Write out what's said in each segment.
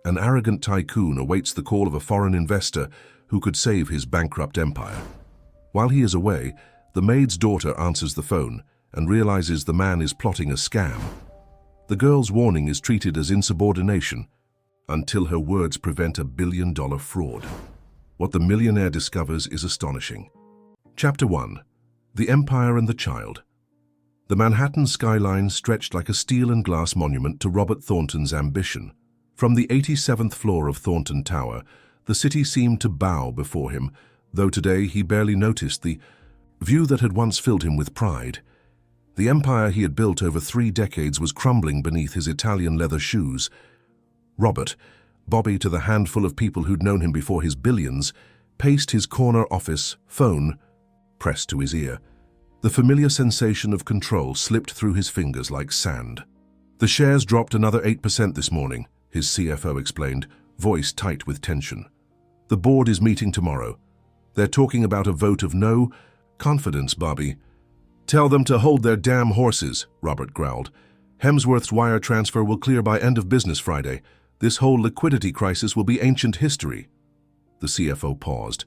An arrogant tycoon awaits the call of a foreign investor who could save his bankrupt empire. While he is away, the maid's daughter answers the phone and realizes the man is plotting a scam. The girl's warning is treated as insubordination until her words prevent a billion-dollar fraud. What the millionaire discovers is astonishing. Chapter 1. The Empire and the Child. The Manhattan skyline stretched like a steel and glass monument to Robert Thornton's ambition. From the 87th floor of Thornton Tower, the city seemed to bow before him, though today he barely noticed the view that had once filled him with pride. The empire he had built over 3 decades was crumbling beneath his Italian leather shoes. Robert, Bobby to the handful of people who'd known him before his billions, paced his corner office, phone pressed to his ear. The familiar sensation of control slipped through his fingers like sand. The shares dropped another 8% this morning, his CFO explained, voice tight with tension. The board is meeting tomorrow. They're talking about a vote of no confidence, Bobby. Tell them to hold their damn horses, Robert growled. Hemsworth's wire transfer will clear by end of business Friday. This whole liquidity crisis will be ancient history. The CFO paused.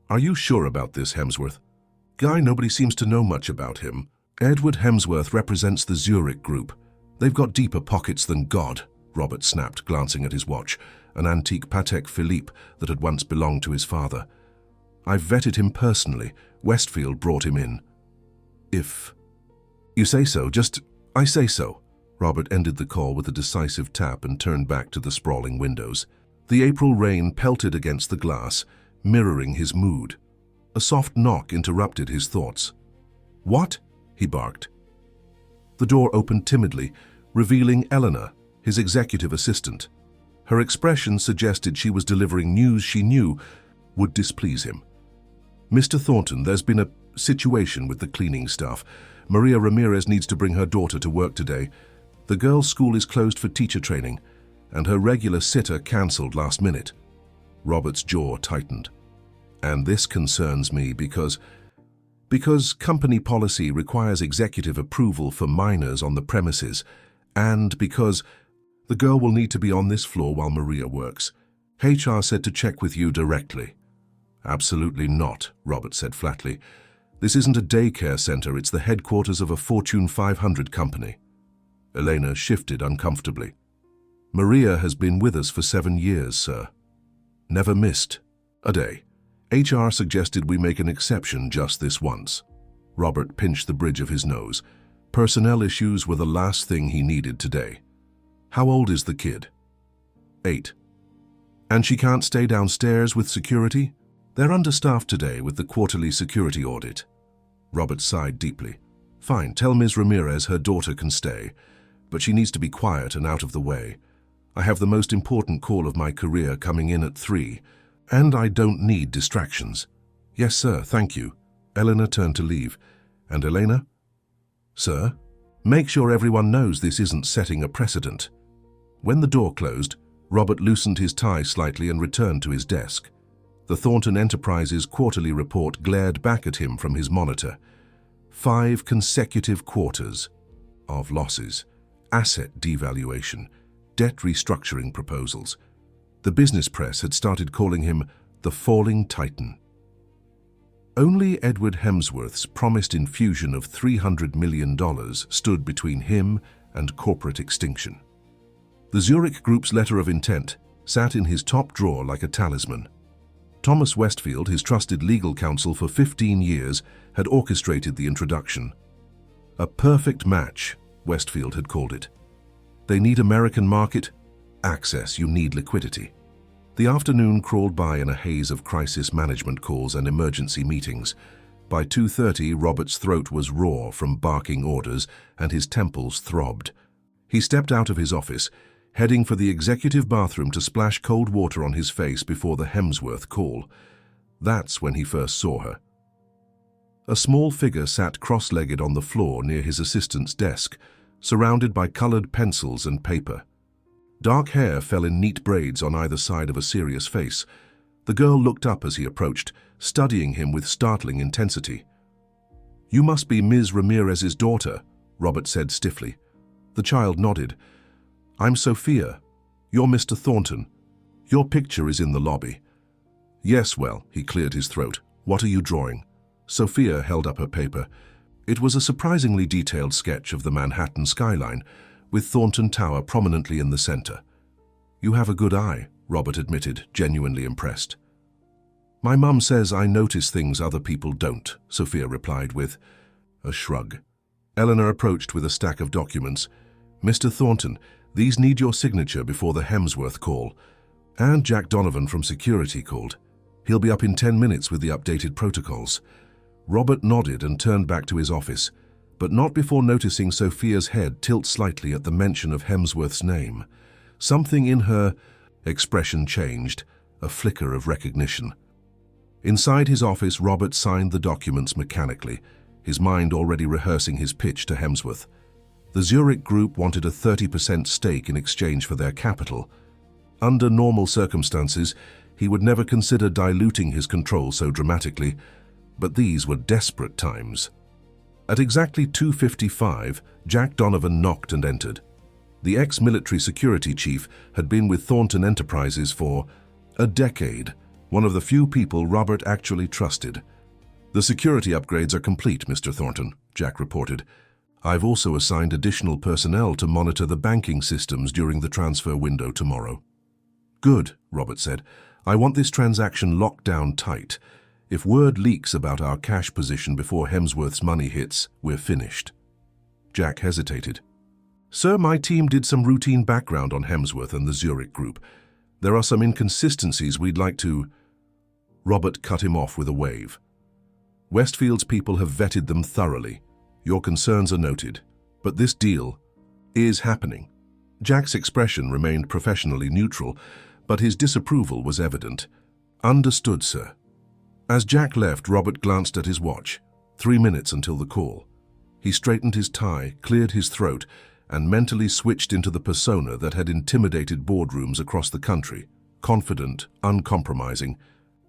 Are you sure about this, Hemsworth? Guy, nobody seems to know much about him. Edward Hemsworth represents the Zurich Group. They've got deeper pockets than God, Robert snapped, glancing at his watch, an antique Patek Philippe that had once belonged to his father. I've vetted him personally. Westfield brought him in. If you say so, I say so. Robert ended the call with a decisive tap and turned back to the sprawling windows. The April rain pelted against the glass, mirroring his mood. A soft knock interrupted his thoughts. What? He barked. The door opened timidly, revealing Eleanor, his executive assistant. Her expression suggested she was delivering news she knew would displease him. Mr. Thornton, there's been a situation with the cleaning staff. Maria Ramirez needs to bring her daughter to work today. The girls' school is closed for teacher training, and her regular sitter cancelled last minute. Robert's jaw tightened. And this concerns me because company policy requires executive approval for minors on the premises, and because the girl will need to be on this floor while Maria works. HR said to check with you directly. Absolutely not, Robert said flatly. This isn't a daycare center, it's the headquarters of a Fortune 500 company. Elena shifted uncomfortably. Maria has been with us for 7 years, sir. Never missed a day. HR suggested we make an exception just this once. Robert pinched the bridge of his nose. Personnel issues were the last thing he needed today. How old is the kid? 8. And she can't stay downstairs with security? They're understaffed today with the quarterly security audit. Robert sighed deeply. Fine, tell Ms. Ramirez her daughter can stay, but she needs to be quiet and out of the way. I have the most important call of my career coming in at 3, and I don't need distractions. Yes, sir, thank you. Eleanor turned to leave. And Elena? Sir? Make sure everyone knows this isn't setting a precedent. When the door closed, Robert loosened his tie slightly and returned to his desk. The Thornton Enterprises quarterly report glared back at him from his monitor. 5 consecutive quarters of losses, asset devaluation, debt restructuring proposals. The business press had started calling him the falling titan. Only Edward Hemsworth's promised infusion of $300 million stood between him and corporate extinction. The Zurich Group's letter of intent sat in his top drawer like a talisman. Thomas Westfield, his trusted legal counsel for 15 years, had orchestrated the introduction. A perfect match, Westfield had called it. They need American market access, you need liquidity. The afternoon crawled by in a haze of crisis management calls and emergency meetings. By 2:30, Robert's throat was raw from barking orders and his temples throbbed. He stepped out of his office, heading for the executive bathroom to splash cold water on his face before the Hemsworth call. That's when he first saw her. A small figure sat cross-legged on the floor near his assistant's desk, surrounded by colored pencils and paper. Dark hair fell in neat braids on either side of a serious face. The girl looked up as he approached, studying him with startling intensity. You must be Ms. Ramirez's daughter, Robert said stiffly. The child nodded. I'm Sophia. You're Mr. Thornton. Your picture is in the lobby. Yes, well, he cleared his throat. What are you drawing? Sophia held up her paper. It was a surprisingly detailed sketch of the Manhattan skyline, with Thornton Tower prominently in the center. You have a good eye, Robert admitted, genuinely impressed. My mum says I notice things other people don't, Sophia replied with a shrug. Eleanor approached with a stack of documents. Mr. Thornton, these need your signature before the Hemsworth call. And Jack Donovan from security called. He'll be up in 10 minutes with the updated protocols. Robert nodded and turned back to his office, but not before noticing Sophia's head tilt slightly at the mention of Hemsworth's name. Something in her expression changed, a flicker of recognition. Inside his office, Robert signed the documents mechanically, his mind already rehearsing his pitch to Hemsworth. The Zurich Group wanted a 30% stake in exchange for their capital. Under normal circumstances, he would never consider diluting his control so dramatically, but these were desperate times. At exactly 2:55, Jack Donovan knocked and entered. The ex-military security chief had been with Thornton Enterprises for a decade, one of the few people Robert actually trusted. The security upgrades are complete, Mr. Thornton, Jack reported. I've also assigned additional personnel to monitor the banking systems during the transfer window tomorrow. Good, Robert said. I want this transaction locked down tight. If word leaks about our cash position before Hemsworth's money hits, we're finished. Jack hesitated. Sir, my team did some routine background on Hemsworth and the Zurich Group. There are some inconsistencies we'd like to... Robert cut him off with a wave. Westfield's people have vetted them thoroughly. Your concerns are noted. But this deal is happening. Jack's expression remained professionally neutral, but his disapproval was evident. Understood, sir. As Jack left, Robert glanced at his watch. 3 minutes until the call. He straightened his tie, cleared his throat, and mentally switched into the persona that had intimidated boardrooms across the country. Confident, uncompromising,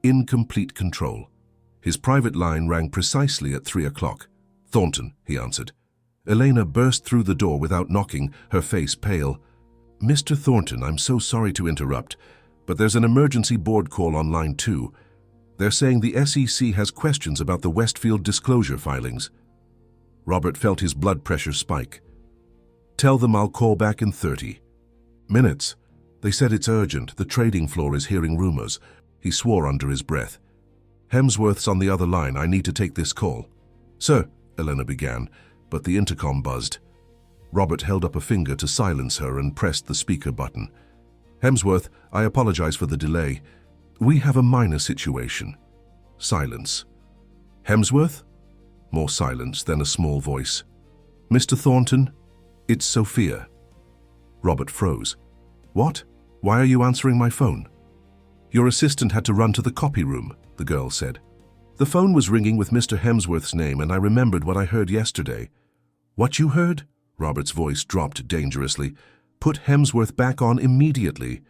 in complete control. His private line rang precisely at 3 o'clock. Thornton, he answered. Elena burst through the door without knocking, her face pale. Mr. Thornton, I'm so sorry to interrupt, but there's an emergency board call on line 2. They're saying the SEC has questions about the Westfield disclosure filings. Robert felt his blood pressure spike. Tell them I'll call back in 30 minutes. They said it's urgent. The trading floor is hearing rumors. He swore under his breath. Hemsworth's on the other line. I need to take this call. Sir, Elena began, but the intercom buzzed. Robert held up a finger to silence her and pressed the speaker button. Hemsworth, I apologize for the delay. We have a minor situation. Silence. Hemsworth? More silence, then a small voice. Mr. Thornton? It's Sophia. Robert froze. What? Why are you answering my phone? Your assistant had to run to the copy room, the girl said. The phone was ringing with Mr. Hemsworth's name, and I remembered what I heard yesterday. What you heard? Robert's voice dropped dangerously. Put Hemsworth back on immediately.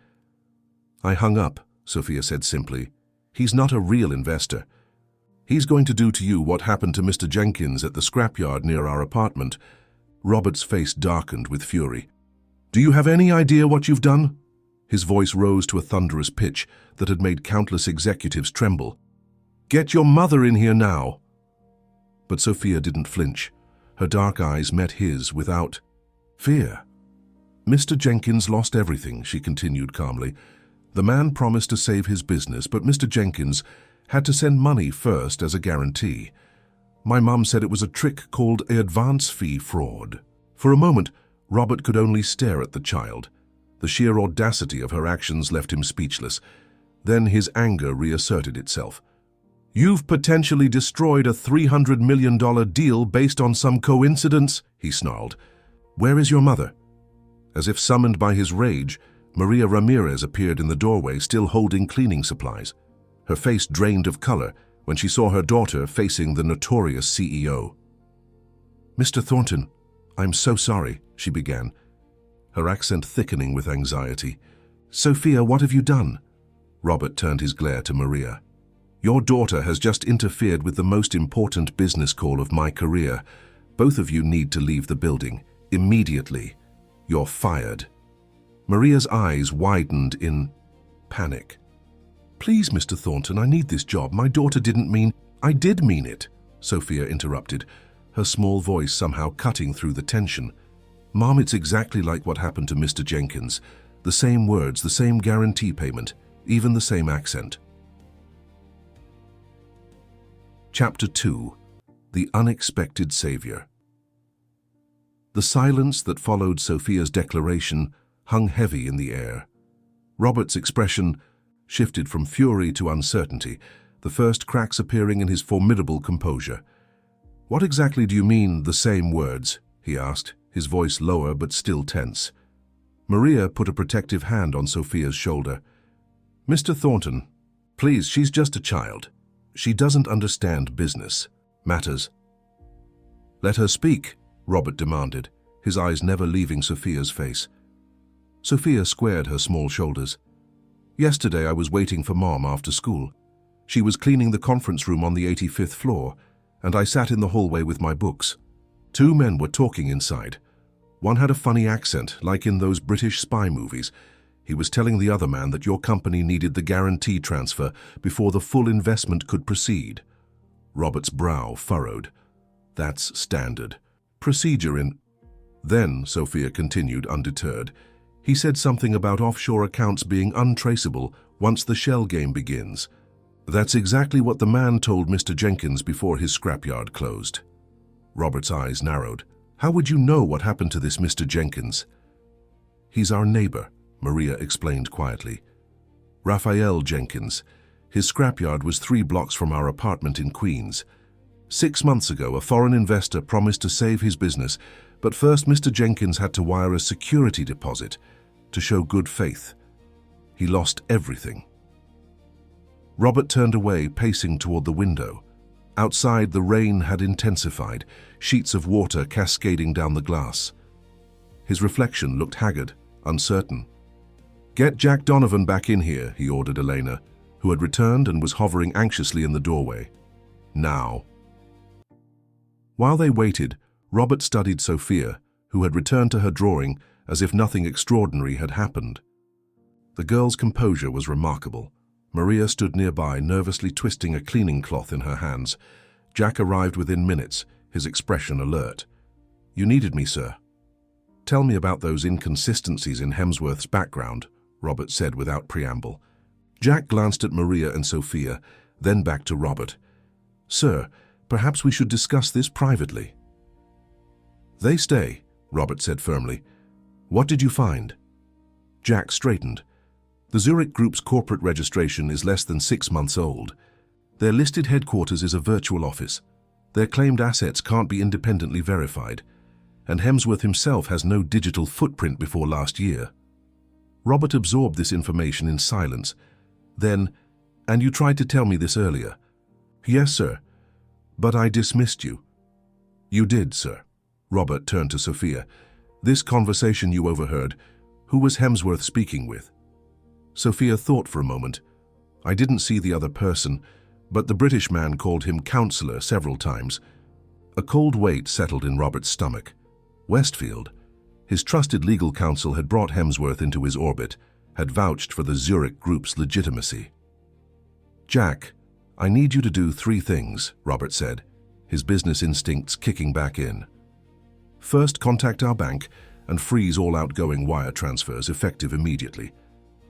I hung up, Sophia said simply. He's not a real investor. He's going to do to you what happened to Mr. Jenkins at the scrapyard near our apartment. Robert's face darkened with fury. Do you have any idea what you've done? His voice rose to a thunderous pitch that had made countless executives tremble. Get your mother in here now. But Sophia didn't flinch. Her dark eyes met his without fear. Mr. Jenkins lost everything, she continued calmly. The man promised to save his business, but Mr. Jenkins had to send money first as a guarantee. My mum said it was a trick called an advance fee fraud. For a moment, Robert could only stare at the child. The sheer audacity of her actions left him speechless. Then his anger reasserted itself. You've potentially destroyed a $300 million deal based on some coincidence, he snarled. Where is your mother? As if summoned by his rage, Maria Ramirez appeared in the doorway, still holding cleaning supplies. Her face drained of color when she saw her daughter facing the notorious CEO. Mr. Thornton, I'm so sorry, she began, her accent thickening with anxiety. Sophia, what have you done? Robert turned his glare to Maria. Your daughter has just interfered with the most important business call of my career. Both of you need to leave the building, immediately. You're fired. Maria's eyes widened in Panic. "Please, Mr. Thornton, I need this job. My daughter didn't mean—" "I did mean it," Sophia interrupted, her small voice somehow cutting through the tension. "Mom, it's exactly like what happened to Mr. Jenkins. The same words, the same guarantee payment, even the same accent." Chapter 2. The Unexpected Savior. The silence that followed Sophia's declaration hung heavy in the air. Robert's expression shifted from fury to uncertainty, the first cracks appearing in his formidable composure. "What exactly do you mean, the same words?" he asked, his voice lower but still tense. Maria put a protective hand on Sophia's shoulder. "Mr. Thornton, please, she's just a child. She doesn't understand business matters." "Let her speak," Robert demanded, his eyes never leaving Sophia's face. Sophia squared her small shoulders. "Yesterday I was waiting for Mom after school. She was cleaning the conference room on the 85th floor, and I sat in the hallway with my books. Two men were talking inside. One had a funny accent, like in those British spy movies. He was telling the other man that your company needed the guarantee transfer before the full investment could proceed." Robert's brow furrowed. "That's standard procedure in—" "Then," Sophia continued, undeterred, "he said something about offshore accounts being untraceable once the shell game begins. That's exactly what the man told Mr. Jenkins before his scrapyard closed." Robert's eyes narrowed. "How would you know what happened to this Mr. Jenkins?" "He's our neighbor," Maria explained quietly. "Raphael Jenkins. His scrapyard was 3 blocks from our apartment in Queens. 6 months ago, a foreign investor promised to save his business, but first Mr. Jenkins had to wire a security deposit to show good faith. He lost everything." Robert turned away, pacing toward the window. Outside, the rain had intensified, sheets of water cascading down the glass. His reflection looked haggard, uncertain. "Get Jack Donovan back in here," he ordered Elena, who had returned and was hovering anxiously in the doorway. "Now." While they waited, Robert studied Sophia, who had returned to her drawing as if nothing extraordinary had happened. The girl's composure was remarkable. Maria stood nearby, nervously twisting a cleaning cloth in her hands. Jack arrived within minutes, his expression alert. "You needed me, sir." "Tell me about those inconsistencies in Hemsworth's background," Robert said without preamble. Jack glanced at Maria and Sophia, then back to Robert. "Sir, perhaps we should discuss this privately." "They stay," Robert said firmly. "What did you find?" Jack straightened. "The Zurich Group's corporate registration is less than 6 months old. Their listed headquarters is a virtual office. Their claimed assets can't be independently verified, and Hemsworth himself has no digital footprint before last year." Robert absorbed this information in silence. Then, "And you tried to tell me this earlier." "Yes, sir. But I dismissed you." "You did, sir." Robert turned to Sophia. "This conversation you overheard, who was Hemsworth speaking with?" Sophia thought for a moment. "I didn't see the other person, but the British man called him counselor several times." A cold weight settled in Robert's stomach. Westfield, his trusted legal counsel, had brought Hemsworth into his orbit, had vouched for the Zurich Group's legitimacy. "Jack, I need you to do 3 things," Robert said, his business instincts kicking back in. "First, contact our bank and freeze all outgoing wire transfers effective immediately.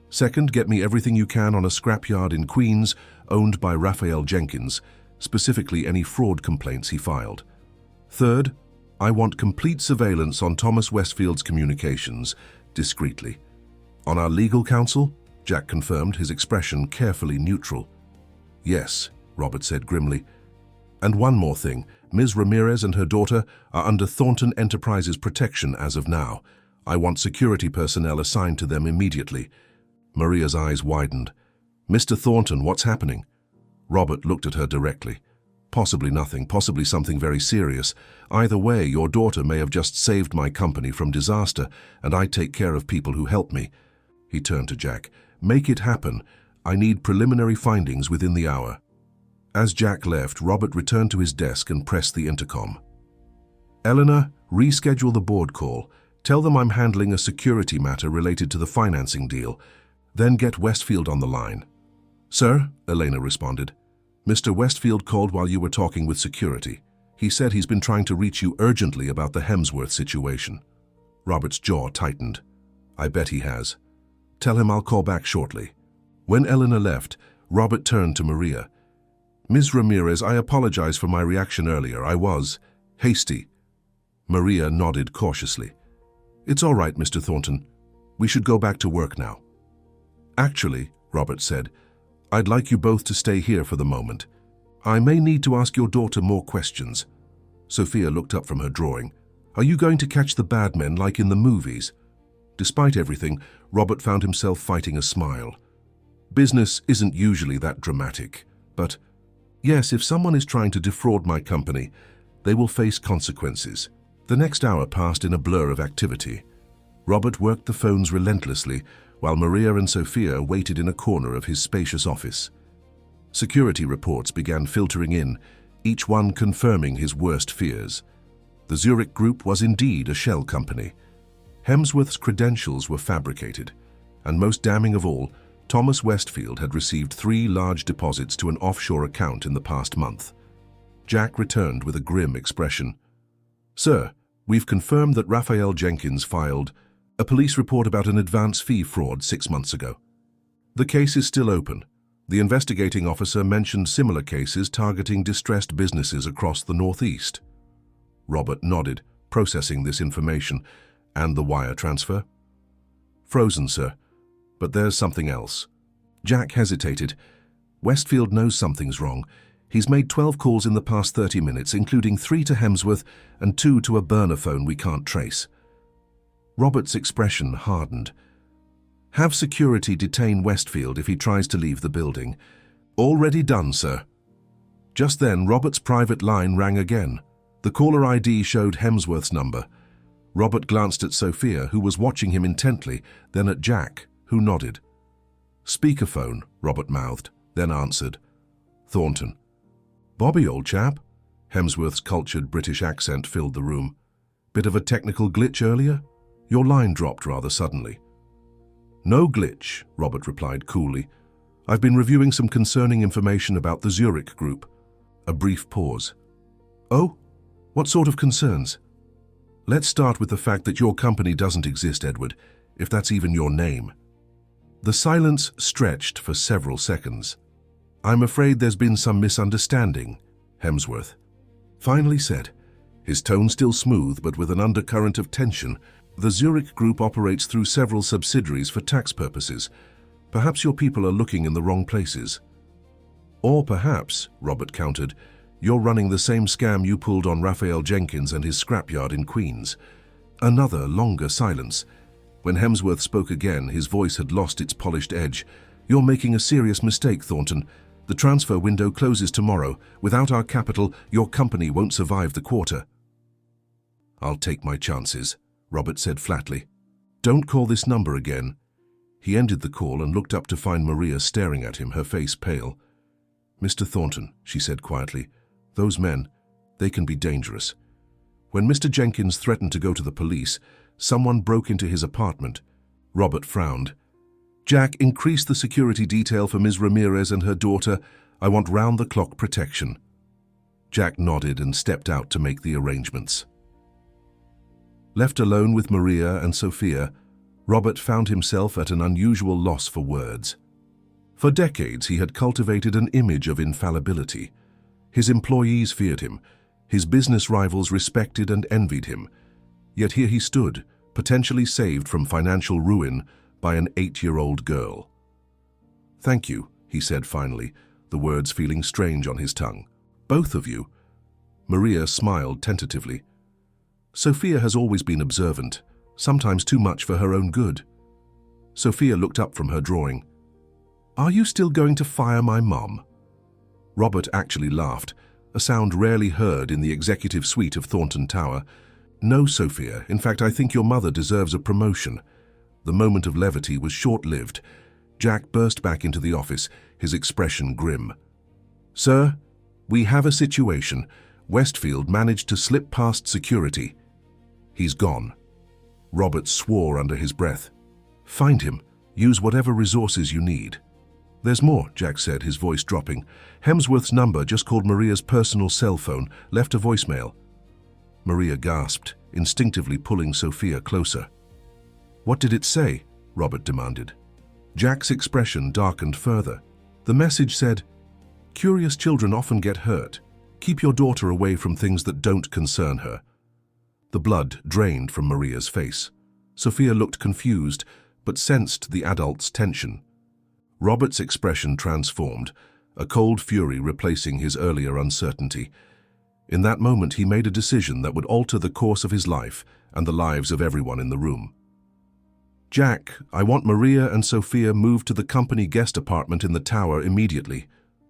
Second, get me everything you can on a scrapyard in Queens owned by Raphael Jenkins, specifically any fraud complaints he filed. Third, I want complete surveillance on Thomas Westfield's communications, discreetly." "On our legal counsel?" Jack confirmed, his expression carefully neutral. "Yes," Robert said grimly. "And one more thing, Ms. Ramirez and her daughter are under Thornton Enterprises protection as of now. I want security personnel assigned to them immediately." Maria's eyes widened. "Mr. Thornton, what's happening?" Robert looked at her directly. "Possibly nothing, possibly something very serious. Either way, your daughter may have just saved my company from disaster, and I take care of people who help me." He turned to Jack. "Make it happen. I need preliminary findings within the hour." As Jack left, Robert returned to his desk and pressed the intercom. "Eleanor, reschedule the board call. Tell them I'm handling a security matter related to the financing deal. Then get Westfield on the line. Sir, Elena responded. Mr. Westfield called while you were talking with security. He said he's been trying to reach you urgently about the Hemsworth situation. Robert's jaw tightened. I bet he has. Tell him I'll call back shortly. When Elena left, Robert turned to Maria. Ms. Ramirez, I apologize for my reaction earlier. I was hasty. Maria nodded cautiously. It's all right, Mr. Thornton. We should go back to work now. Actually, Robert said, I'd like you both to stay here for the moment. I may need to ask your daughter more questions. Sophia looked up from her drawing. Are you going to catch the bad men like in the movies? Despite everything, Robert found himself fighting a smile. Business isn't usually that dramatic, but yes, if someone is trying to defraud my company, they will face consequences. The next hour passed in a blur of activity. Robert worked the phones relentlessly, while Maria and Sophia waited in a corner of his spacious office. Security reports began filtering in, each one confirming his worst fears. The Zurich Group was indeed a shell company. Hemsworth's credentials were fabricated, and most damning of all, Thomas Westfield had received 3 large deposits to an offshore account in the past month. Jack returned with a grim expression. Sir, we've confirmed that Raphael Jenkins filed a police report about an advance fee fraud 6 months ago. The case is still open. The investigating officer mentioned similar cases targeting distressed businesses across the Northeast. Robert nodded, processing this information. And the wire transfer? Frozen, sir. But there's something else. Jack hesitated. Westfield knows something's wrong. He's made 12 calls in the past 30 minutes, including 3 to Hemsworth and 2 to a burner phone we can't trace. Robert's expression hardened. Have security detain Westfield if he tries to leave the building. Already done, sir. Just then, Robert's private line rang again. The caller ID showed Hemsworth's number. Robert glanced at Sophia, who was watching him intently, then at Jack, who nodded. Speakerphone, Robert mouthed, then answered. Thornton. Bobby, old chap. Hemsworth's cultured British accent filled the room. Bit of a technical glitch earlier? Your line dropped rather suddenly. No glitch, Robert replied coolly. I've been reviewing some concerning information about the Zurich Group. A brief pause. Oh? What sort of concerns? Let's start with the fact that your company doesn't exist, Edward, if that's even your name. The silence stretched for several seconds. I'm afraid there's been some misunderstanding, Hemsworth finally said, his tone still smooth but with an undercurrent of tension. The Zurich Group operates through several subsidiaries for tax purposes. Perhaps your people are looking in the wrong places. Or perhaps, Robert countered, you're running the same scam you pulled on Raphael Jenkins and his scrapyard in Queens. Another longer silence. When Hemsworth spoke again, his voice had lost its polished edge. You're making a serious mistake, Thornton. The transfer window closes tomorrow. Without our capital, your company won't survive the quarter. I'll take my chances, Robert said flatly. Don't call this number again. He ended the call and looked up to find Maria staring at him, her face pale. Mr. Thornton, she said quietly, those men, they can be dangerous. When Mr. Jenkins threatened to go to the police, someone broke into his apartment. Robert frowned. Jack, increase the security detail for Ms. Ramirez and her daughter. I want round-the-clock protection. Jack nodded and stepped out to make the arrangements. Left alone with Maria and Sophia, Robert found himself at an unusual loss for words. For decades, he had cultivated an image of infallibility. His employees feared him. His business rivals respected and envied him. Yet here he stood, potentially saved from financial ruin by an 8-year-old girl. Thank you, he said finally, the words feeling strange on his tongue. Both of you. Maria smiled tentatively. Sophia has always been observant, sometimes too much for her own good. Sophia looked up from her drawing. Are you still going to fire my mom? Robert actually laughed, a sound rarely heard in the executive suite of Thornton Tower. No, Sophia, in fact I think your mother deserves a promotion. The moment of levity was short-lived. Jack burst back into the office, his expression grim. Sir, we have a situation. Westfield managed to slip past security. He's gone. Robert swore under his breath. Find him. Use whatever resources you need. There's more, Jack said, his voice dropping. Hemsworth's number just called Maria's personal cell phone, left a voicemail. Maria gasped, instinctively pulling Sophia closer. What did it say? Robert demanded. Jack's expression darkened further. The message said, "Curious children often get hurt. Keep your daughter away from things that don't concern her." The blood drained from Maria's face. Sophia looked confused, but sensed the adult's tension. Robert's expression transformed, a cold fury replacing his earlier uncertainty. In that moment, he made a decision that would alter the course of his life and the lives of everyone in the room. "Jack, I want Maria and Sophia moved to the company guest apartment in the tower immediately.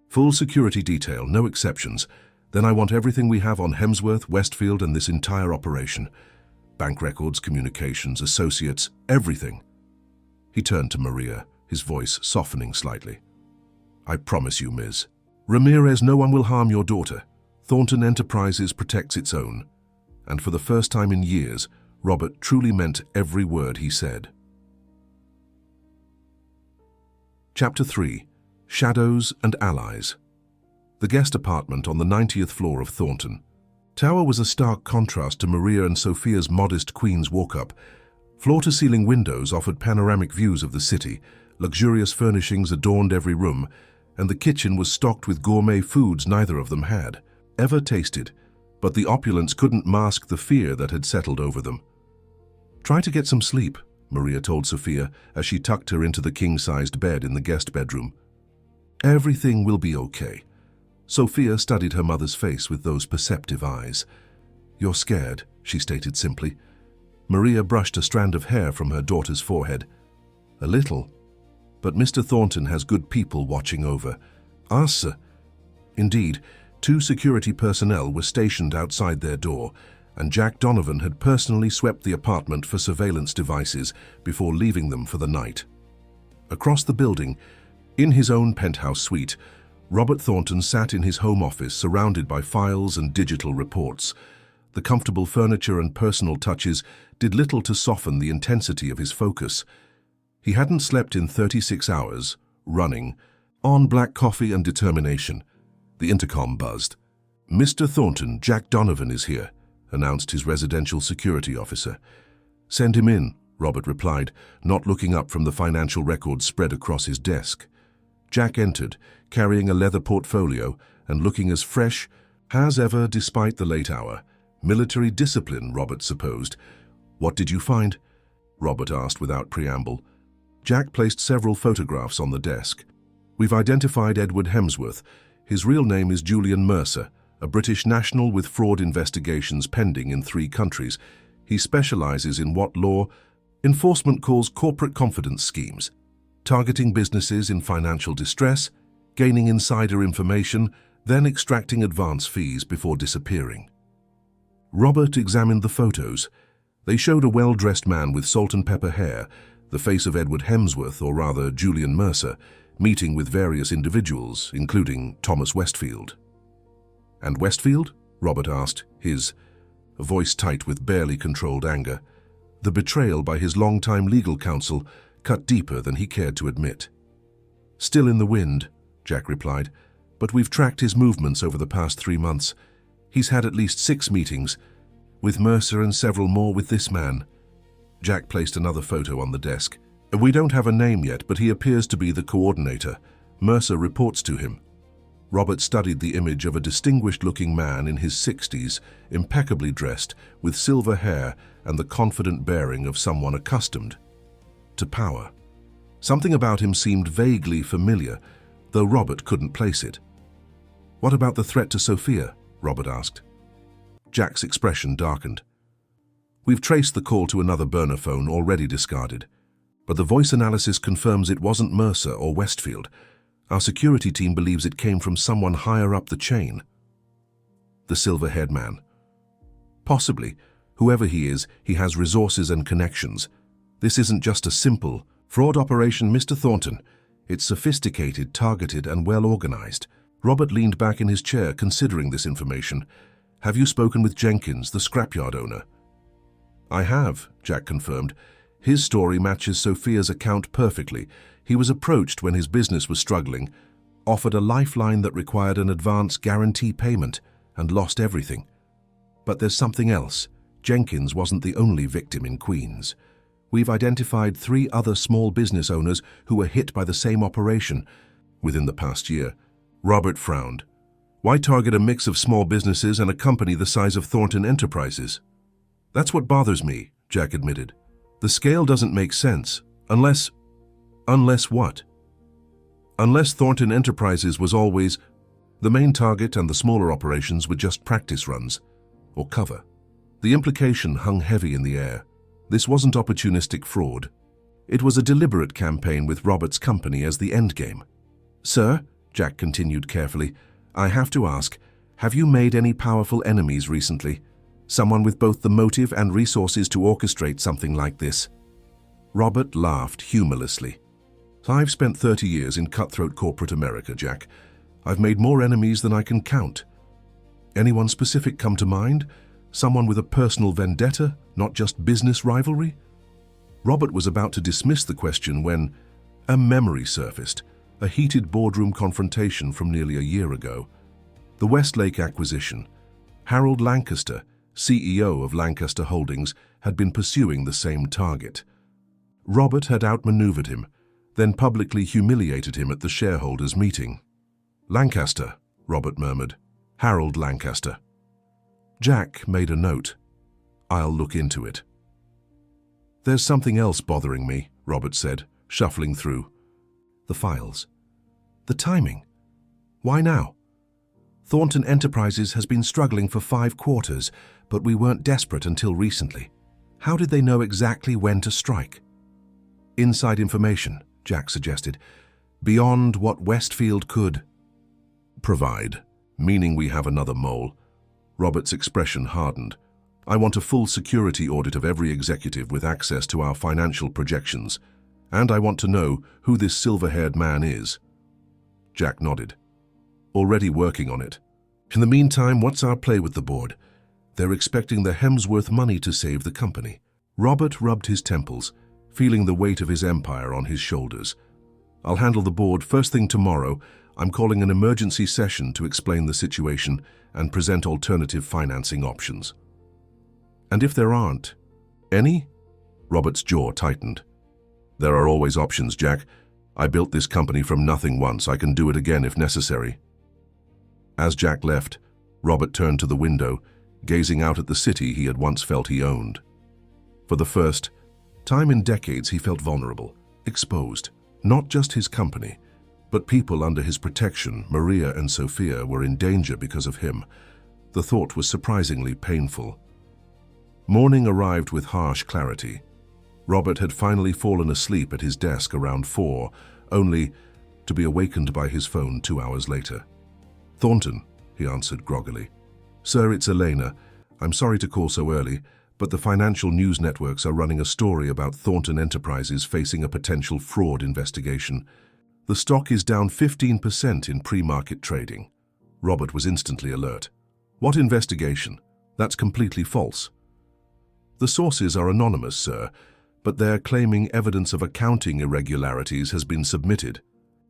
Full security detail, no exceptions. Then I want everything we have on Hemsworth, Westfield, and this entire operation. Bank records, communications, associates, everything." He turned to Maria, his voice softening slightly. "I promise you, Ms. Ramirez, no one will harm your daughter. Thornton Enterprises protects its own." And for the first time in years, Robert truly meant every word he said. Chapter 3. Shadows and Allies. The guest apartment on the 90th floor of Thornton Tower was a stark contrast to Maria and Sophia's modest Queen's walk-up. Floor-to-ceiling windows offered panoramic views of the city, luxurious furnishings adorned every room, and the kitchen was stocked with gourmet foods neither of them had ever tasted, but the opulence couldn't mask the fear that had settled over them. "Try to get some sleep," Maria told Sophia as she tucked her into the king-sized bed in the guest bedroom. "Everything will be okay." Sophia studied her mother's face with those perceptive eyes. "You're scared," she stated simply. Maria brushed a strand of hair from her daughter's forehead. "A little. But Mr. Thornton has good people watching over us." Indeed, 2 security personnel were stationed outside their door, and Jack Donovan had personally swept the apartment for surveillance devices before leaving them for the night. Across the building, in his own penthouse suite, Robert Thornton sat in his home office surrounded by files and digital reports. The comfortable furniture and personal touches did little to soften the intensity of his focus. He hadn't slept in 36 hours, running, on black coffee and determination. The intercom buzzed. "Mr. Thornton, Jack Donovan is here," announced his residential security officer. "Send him in," Robert replied, not looking up from the financial records spread across his desk. Jack entered, carrying a leather portfolio and looking as fresh as ever despite the late hour. Military discipline, Robert supposed. "What did you find?" Robert asked without preamble. Jack placed several photographs on the desk. "We've identified Edward Hemsworth. His real name is Julian Mercer, a British national with fraud investigations pending in 3 countries. He specializes in what law enforcement calls corporate confidence schemes, targeting businesses in financial distress, gaining insider information, then extracting advance fees before disappearing." Robert examined the photos. They showed a well-dressed man with salt and pepper hair, the face of Edward Hemsworth, or rather Julian Mercer, meeting with various individuals, including Thomas Westfield. "And Westfield?" Robert asked, his voice tight with barely controlled anger. The betrayal by his longtime legal counsel cut deeper than he cared to admit. "Still in the wind," Jack replied, "but we've tracked his movements over the past 3 months. He's had at least 6 meetings, with Mercer and several more with this man." Jack placed another photo on the desk. "We don't have a name yet, but he appears to be the coordinator. Mercer reports to him." Robert studied the image of a distinguished-looking man in his 60s, impeccably dressed, with silver hair and the confident bearing of someone accustomed to power. Something about him seemed vaguely familiar, though Robert couldn't place it. "What about the threat to Sophia?" Robert asked. Jack's expression darkened. "We've traced the call to another burner phone already discarded, but the voice analysis confirms it wasn't Mercer or Westfield. Our security team believes it came from someone higher up the chain." "The silver-haired man?" "Possibly. Whoever he is, he has resources and connections. This isn't just a simple fraud operation, Mr. Thornton. It's sophisticated, targeted, and well-organized." Robert leaned back in his chair, considering this information. "Have you spoken with Jenkins, the scrapyard owner?" "I have," Jack confirmed. His story matches Sophia's account perfectly. He was approached when his business was struggling, offered a lifeline that required an advance guarantee payment, and lost everything. But there's something else. Jenkins wasn't the only victim in Queens. We've identified 3 other small business owners who were hit by the same operation within the past year. Robert frowned. Why target a mix of small businesses and a company the size of Thornton Enterprises? That's what bothers me, Jack admitted. The scale doesn't make sense, unless what? Unless Thornton Enterprises was always the main target and the smaller operations were just practice runs, or cover. The implication hung heavy in the air. This wasn't opportunistic fraud. It was a deliberate campaign with Robert's company as the endgame. Sir, Jack continued carefully, I have to ask, have you made any powerful enemies recently? Someone with both the motive and resources to orchestrate something like this? Robert laughed humorlessly. I've spent 30 years in cutthroat corporate America, Jack. I've made more enemies than I can count. Anyone specific come to mind? Someone with a personal vendetta, not just business rivalry? Robert was about to dismiss the question when a memory surfaced, a heated boardroom confrontation from nearly a year ago. The Westlake acquisition. Harold Lancaster, CEO of Lancaster Holdings, had been pursuing the same target. Robert had outmaneuvered him, then publicly humiliated him at the shareholders' meeting. Lancaster, Robert murmured. Harold Lancaster. Jack made a note. I'll look into it. There's something else bothering me, Robert said, shuffling through. The files. The timing. Why now? Thornton Enterprises has been struggling for 5 quarters, but we weren't desperate until recently. How did they know exactly when to strike? Inside information, Jack suggested, beyond what Westfield could provide, meaning we have another mole. Robert's expression hardened. I want a full security audit of every executive with access to our financial projections, and I want to know who this silver-haired man is. Jack nodded. Already working on it. In the meantime, what's our play with the board? They're expecting the Hemsworth money to save the company. Robert rubbed his temples, feeling the weight of his empire on his shoulders. I'll handle the board first thing tomorrow. I'm calling an emergency session to explain the situation and present alternative financing options. And if there aren't any? Robert's jaw tightened. There are always options, Jack. I built this company from nothing once. I can do it again if necessary. As Jack left, Robert turned to the window, gazing out at the city he had once felt he owned. For the first time in decades, he felt vulnerable, exposed. Not just his company, but people under his protection, Maria and Sophia, were in danger because of him. The thought was surprisingly painful. Morning arrived with harsh clarity. Robert had finally fallen asleep at his desk around 4, only to be awakened by his phone 2 hours later. Thornton, he answered groggily. Sir, it's Elena. I'm sorry to call so early, but the financial news networks are running a story about Thornton Enterprises facing a potential fraud investigation. The stock is down 15% in pre-market trading. Robert was instantly alert. What investigation? That's completely false. The sources are anonymous, sir, but they're claiming evidence of accounting irregularities has been submitted.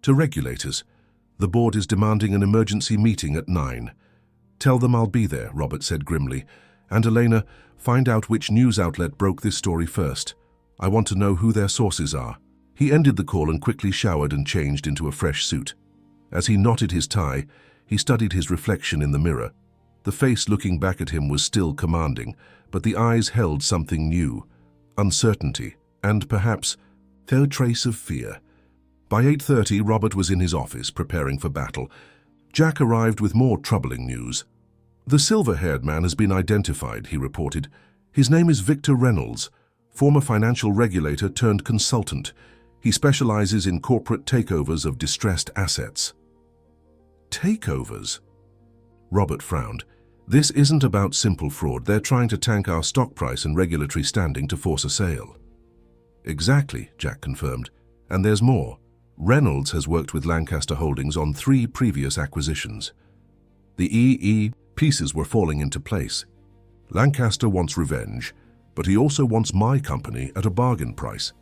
To regulators, the board is demanding an emergency meeting at 9. Tell them I'll be there, Robert said grimly. And Elena, find out which news outlet broke this story first. I want to know who their sources are. He ended the call and quickly showered and changed into a fresh suit. As he knotted his tie, he studied his reflection in the mirror. The face looking back at him was still commanding, but the eyes held something new, uncertainty, and perhaps no trace of fear. By 8:30, Robert was in his office, preparing for battle. Jack arrived with more troubling news. The silver-haired man has been identified, he reported. His name is Victor Reynolds, former financial regulator turned consultant. He specializes in corporate takeovers of distressed assets. Takeovers? Robert frowned. This isn't about simple fraud. They're trying to tank our stock price and regulatory standing to force a sale. Exactly, Jack confirmed. And there's more. Reynolds has worked with Lancaster Holdings on 3 previous acquisitions. The EE pieces were falling into place. Lancaster wants revenge, But he also wants my company at a bargain price.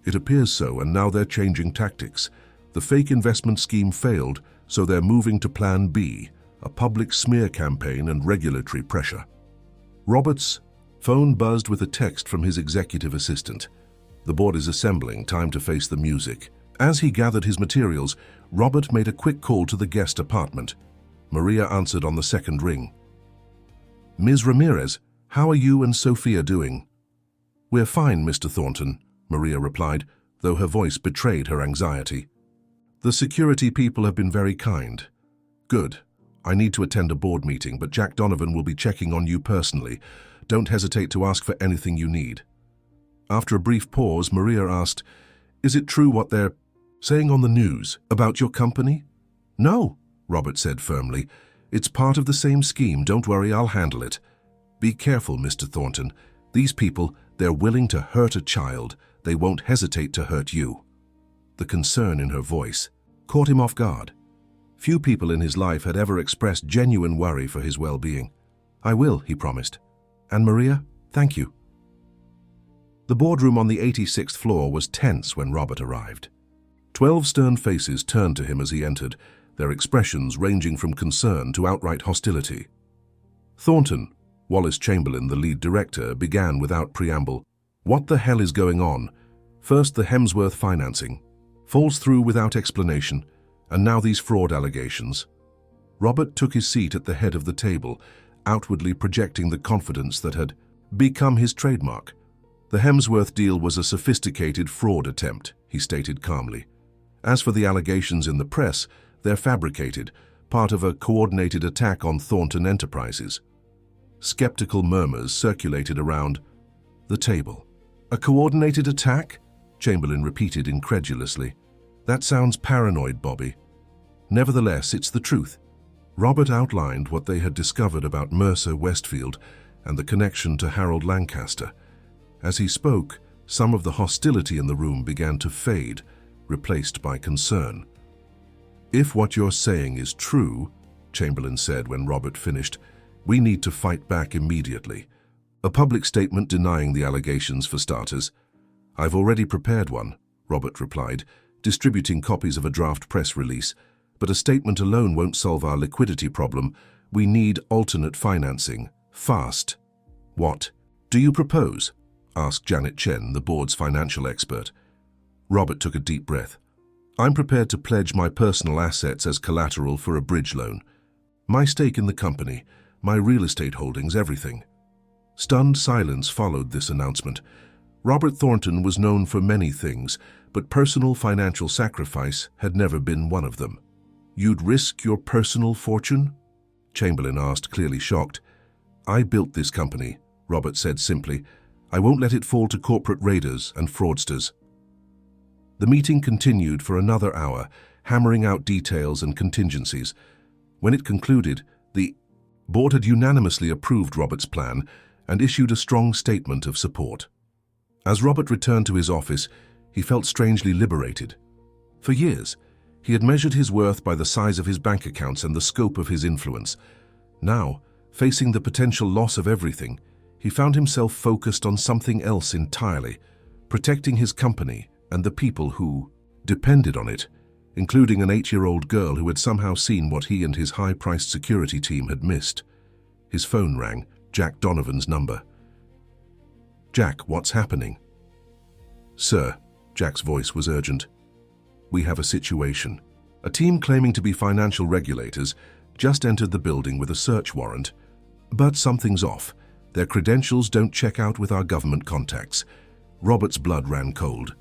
It appears so, and now they're changing tactics. The fake investment scheme failed, so they're moving to Plan B, a public smear campaign and regulatory pressure. Robert's phone buzzed with a text from his executive assistant. The board is assembling, time to face the music. As he gathered his materials, Robert made a quick call to the guest apartment. Maria answered on the second ring. "Ms. Ramirez, how are you and Sophia doing?" "We're fine, Mr. Thornton," Maria replied, though her voice betrayed her anxiety. "The security people have been very kind." "Good. I need to attend a board meeting, but Jack Donovan will be checking on you personally. Don't hesitate to ask for anything you need." After a brief pause, Maria asked, "Is it true what they're saying on the news about your company?" "No," Robert said firmly. "It's part of the same scheme. Don't worry, I'll handle it." "Be careful, Mr. Thornton. These people, they're willing to hurt a child. They won't hesitate to hurt you." The concern in her voice caught him off guard. Few people in his life had ever expressed genuine worry for his well-being. "I will," he promised. "And Maria, thank you." The boardroom on the 86th floor was tense when Robert arrived. 12 stern faces turned to him as he entered, their expressions ranging from concern to outright hostility. Thornton, Wallace Chamberlain, the lead director, began without preamble. "What the hell is going on? First the Hemsworth financing. Falls through without explanation, and now these fraud allegations." Robert took his seat at the head of the table, outwardly projecting the confidence that had become his trademark. "The Hemsworth deal was a sophisticated fraud attempt," he stated calmly. "As for the allegations in the press, they're fabricated, part of a coordinated attack on Thornton Enterprises." Skeptical murmurs circulated around the table. "A coordinated attack?" Chamberlain repeated incredulously. "That sounds paranoid, Bobby." "Nevertheless, it's the truth." Robert outlined what they had discovered about Mercer Westfield and the connection to Harold Lancaster. As he spoke, some of the hostility in the room began to fade, replaced by concern. "If what you're saying is true," Chamberlain said when Robert finished, "we need to fight back immediately. A public statement denying the allegations for starters." "I've already prepared one," Robert replied, distributing copies of a draft press release. "But a statement alone won't solve our liquidity problem. We need alternate financing. Fast." "What do you propose?" asked Janet Chen, the board's financial expert. Robert took a deep breath. "I'm prepared to pledge my personal assets as collateral for a bridge loan. My stake in the company, my real estate holdings, everything." Stunned silence followed this announcement. Robert Thornton was known for many things, but personal financial sacrifice had never been one of them. "You'd risk your personal fortune?" Chamberlain asked, clearly shocked. "I built this company," Robert said simply. "I won't let it fall to corporate raiders and fraudsters." The meeting continued for another hour, hammering out details and contingencies. When it concluded, the board had unanimously approved Robert's plan and issued a strong statement of support. As Robert returned to his office, he felt strangely liberated. For years, he had measured his worth by the size of his bank accounts and the scope of his influence. Now, facing the potential loss of everything, he found himself focused on something else entirely, protecting his company and the people who depended on it, including an 8-year-old girl who had somehow seen what he and his high-priced security team had missed. His phone rang, Jack Donovan's number. "Jack, what's happening?" "Sir," Jack's voice was urgent. "We have a situation. A team claiming to be financial regulators just entered the building with a search warrant. But something's off. Their credentials don't check out with our government contacts." Robert's blood ran cold.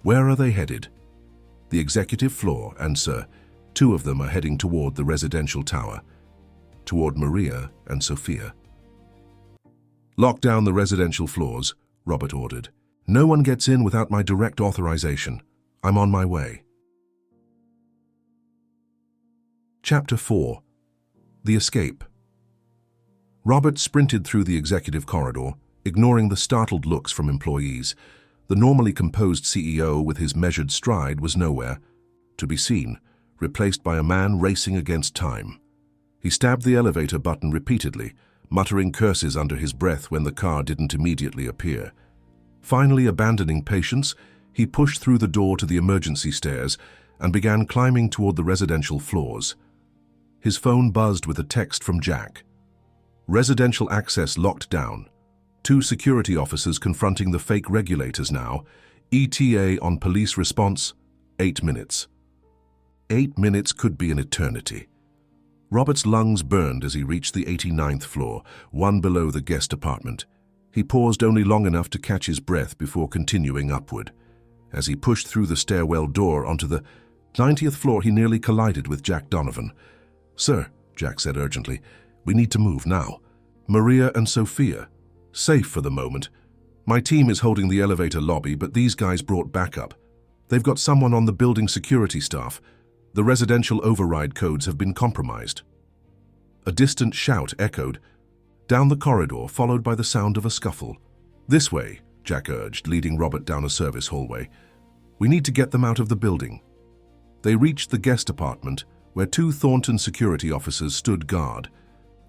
"Where are they headed?" "The executive floor, and sir, 2 of them are heading toward the residential tower. Toward Maria and Sophia." "Lock down the residential floors," Robert ordered. "No one gets in without my direct authorization. I'm on my way." Chapter 4. The Escape. Robert sprinted through the executive corridor, ignoring the startled looks from employees. The normally composed CEO with his measured stride was nowhere to be seen, replaced by a man racing against time. He stabbed the elevator button repeatedly, muttering curses under his breath when the car didn't immediately appear. Finally abandoning patience, he pushed through the door to the emergency stairs and began climbing toward the residential floors. His phone buzzed with a text from Jack. Residential access locked down. 2 security officers confronting the fake regulators now. ETA on police response, 8 minutes. 8 minutes could be an eternity. Robert's lungs burned as he reached the 89th floor, one below the guest apartment. He paused only long enough to catch his breath before continuing upward. As he pushed through the stairwell door onto the 90th floor, he nearly collided with Jack Donovan. "Sir," Jack said urgently, "we need to move now. Maria and Sophia. Safe for the moment. My team is holding the elevator lobby, but these guys brought backup. They've got someone on the building security staff. The residential override codes have been compromised." A distant shout echoed down the corridor, followed by the sound of a scuffle. "This way," Jack urged, leading Robert down a service hallway. "We need to get them out of the building." They reached the guest apartment, where 2 Thornton security officers stood guard,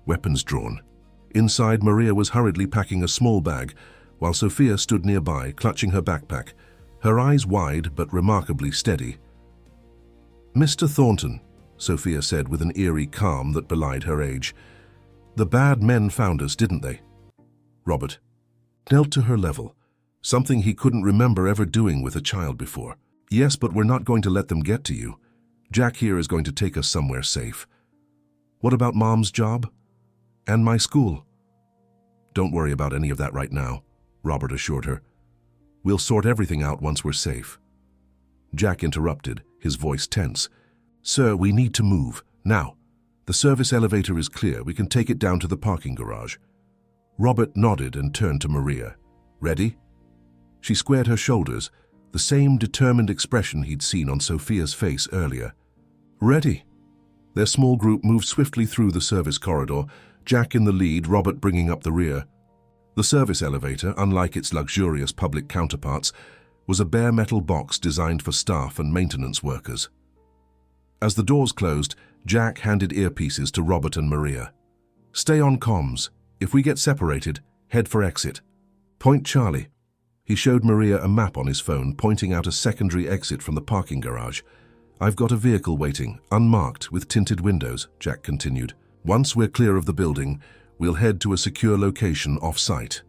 weapons drawn. Inside, Maria was hurriedly packing a small bag, while Sophia stood nearby, clutching her backpack, her eyes wide but remarkably steady. "Mr. Thornton," Sophia said with an eerie calm that belied her age, "the bad men found us, didn't they?" Robert knelt to her level, something he couldn't remember ever doing with a child before. "Yes, but we're not going to let them get to you. Jack here is going to take us somewhere safe." "What about Mom's job? And my school?" "Don't worry about any of that right now," Robert assured her. "We'll sort everything out once we're safe." Jack interrupted, his voice tense. "Sir, we need to move, now. The service elevator is clear. We can take it down to the parking garage." Robert nodded and turned to Maria. "Ready?" She squared her shoulders, the same determined expression he'd seen on Sophia's face earlier. "Ready." Their small group moved swiftly through the service corridor, Jack in the lead, Robert bringing up the rear. The service elevator, unlike its luxurious public counterparts, was a bare metal box designed for staff and maintenance workers. As the doors closed, Jack handed earpieces to Robert and Maria. "Stay on comms. If we get separated, head for exit. Point Charlie." He showed Maria a map on his phone, pointing out a secondary exit from the parking garage. "I've got a vehicle waiting, unmarked, with tinted windows," Jack continued. "Once we're clear of the building, we'll head to a secure location off-site."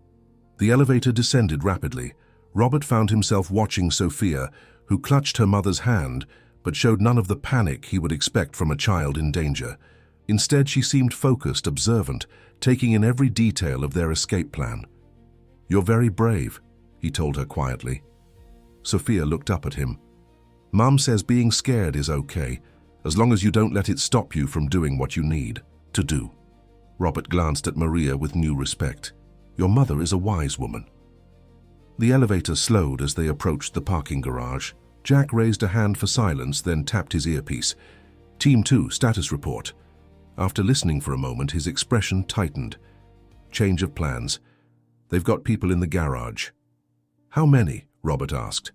The elevator descended rapidly. Robert found himself watching Sophia, who clutched her mother's hand, but showed none of the panic he would expect from a child in danger. Instead, she seemed focused, observant, taking in every detail of their escape plan. "You're very brave," he told her quietly. Sophia looked up at him. "Mom says being scared is okay, as long as you don't let it stop you from doing what you need to do." Robert glanced at Maria with new respect. "Your mother is a wise woman." The elevator slowed as they approached the parking garage. Jack raised a hand for silence, then tapped his earpiece. "Team 2, status report." After listening for a moment, his expression tightened. "Change of plans. They've got people in the garage." "How many?" Robert asked.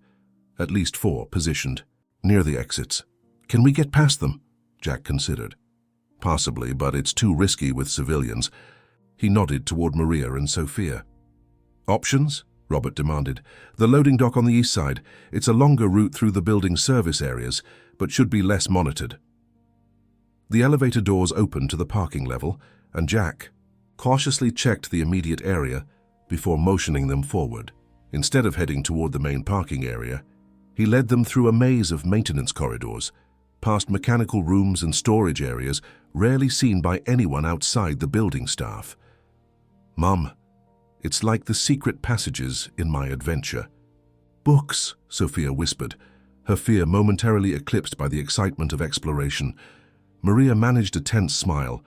"At least 4 positioned, near the exits." "Can we get past them?" Jack considered. "Possibly, but it's too risky with civilians." He nodded toward Maria and Sophia. "Options?" Robert demanded. "The loading dock on the east side. It's a longer route through the building's service areas, but should be less monitored." The elevator doors opened to the parking level, and Jack cautiously checked the immediate area before motioning them forward. Instead of heading toward the main parking area, he led them through a maze of maintenance corridors, past mechanical rooms and storage areas rarely seen by anyone outside the building staff. "Mum, it's like the secret passages in my adventure." "Books," Sophia whispered, her fear momentarily eclipsed by the excitement of exploration. Maria managed a tense smile.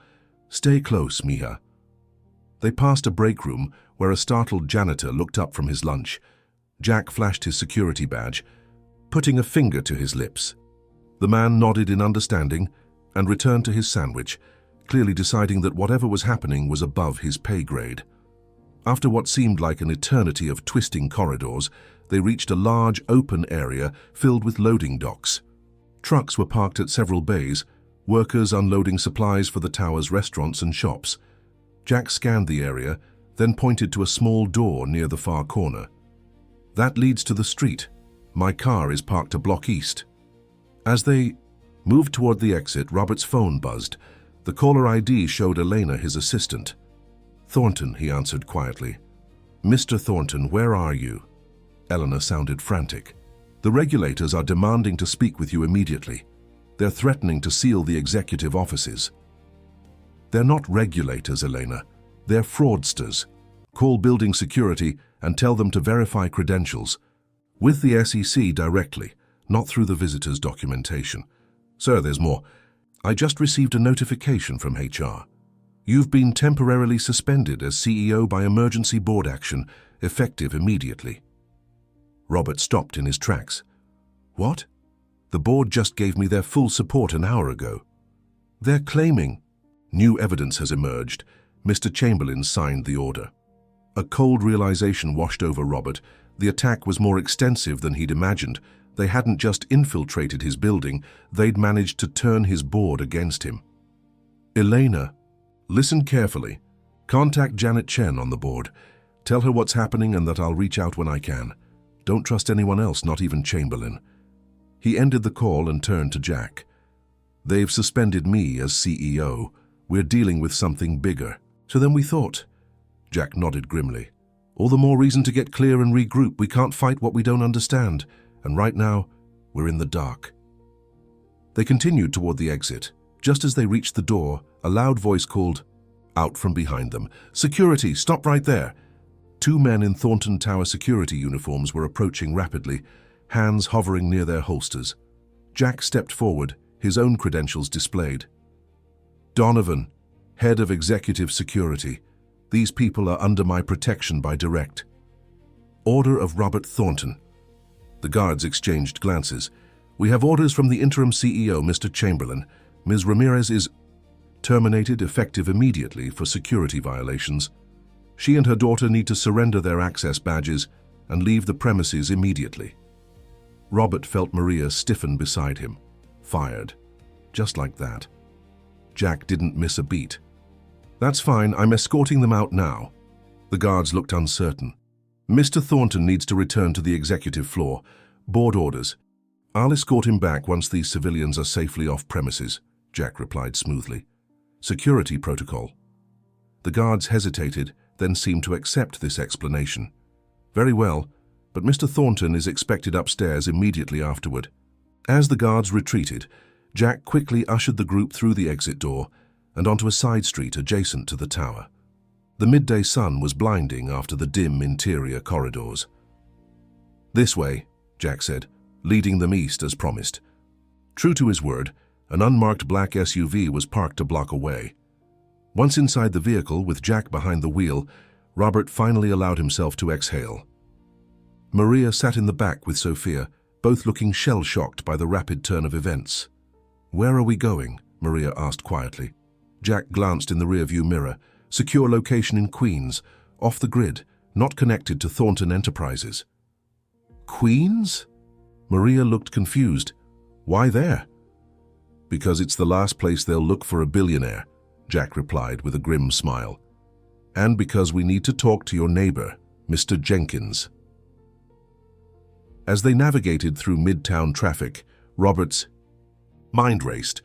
"Stay close, Mija." They passed a break room where a startled janitor looked up from his lunch. Jack flashed his security badge, putting a finger to his lips. The man nodded in understanding and returned to his sandwich, clearly deciding that whatever was happening was above his pay grade. After what seemed like an eternity of twisting corridors, they reached a large open area filled with loading docks. Trucks were parked at several bays, workers unloading supplies for the tower's restaurants and shops. Jack scanned the area, then pointed to a small door near the far corner. "That leads to the street. My car is parked a block east." As they moved toward the exit, Robert's phone buzzed. The caller ID showed Elena, his assistant. "Thornton," he answered quietly. "Mr. Thornton, where are you?" Eleanor sounded frantic. "The regulators are demanding to speak with you immediately. They're threatening to seal the executive offices." "They're not regulators, Elena. They're fraudsters. Call building security and tell them to verify credentials. With the SEC directly, not through the visitor's documentation. Sir, there's more. I just received a notification from HR. You've been temporarily suspended as CEO by emergency board action, effective immediately." Robert stopped in his tracks. "What? The board just gave me their full support an hour ago." "They're claiming—" "New evidence has emerged." Mr. Chamberlain signed the order. A cold realization washed over Robert. The attack was more extensive than he'd imagined. They hadn't just infiltrated his building, they'd managed to turn his board against him. "Elena, listen carefully. Contact Janet Chen on the board. Tell her what's happening and that I'll reach out when I can. Don't trust anyone else, not even Chamberlain." He ended the call and turned to Jack. "They've suspended me as CEO. We're dealing with something bigger." "So then we thought." Jack nodded grimly. "All the more reason to get clear and regroup. We can't fight what we don't understand. And right now, we're in the dark." They continued toward the exit. Just as they reached the door, a loud voice called out from behind them, "Security, stop right there!" Two men in Thornton Tower security uniforms were approaching rapidly, hands hovering near their holsters. Jack stepped forward, his own credentials displayed. "Donovan, head of executive security. These people are under my protection by direct order of Robert Thornton." The guards exchanged glances. "We have orders from the interim CEO, Mr. Chamberlain. Ms. Ramirez is terminated effective immediately for security violations. She and her daughter need to surrender their access badges and leave the premises immediately." Robert felt Maria stiffen beside him. Fired. Just like that. Jack didn't miss a beat. "That's fine, I'm escorting them out now." The guards looked uncertain. "Mr. Thornton needs to return to the executive floor. Board orders." "I'll escort him back once these civilians are safely off premises," Jack replied smoothly. "Security protocol." The guards hesitated, then seemed to accept this explanation. "Very well, but Mr. Thornton is expected upstairs immediately afterward." As the guards retreated, Jack quickly ushered the group through the exit door and onto a side street adjacent to the tower. The midday sun was blinding after the dim interior corridors. "This way," Jack said, leading them east as promised. True to his word, an unmarked black SUV was parked a block away. Once inside the vehicle, with Jack behind the wheel, Robert finally allowed himself to exhale. Maria sat in the back with Sophia, both looking shell-shocked by the rapid turn of events. "Where are we going?" Maria asked quietly. Jack glanced in the rearview mirror. Secure location in Queens, off the grid, not connected to Thornton Enterprises. "Queens?" Maria looked confused. "Why there?" "Because it's the last place they'll look for a billionaire," Jack replied with a grim smile. "And because we need to talk to your neighbor, Mr. Jenkins." As they navigated through midtown traffic, Robert's mind raced.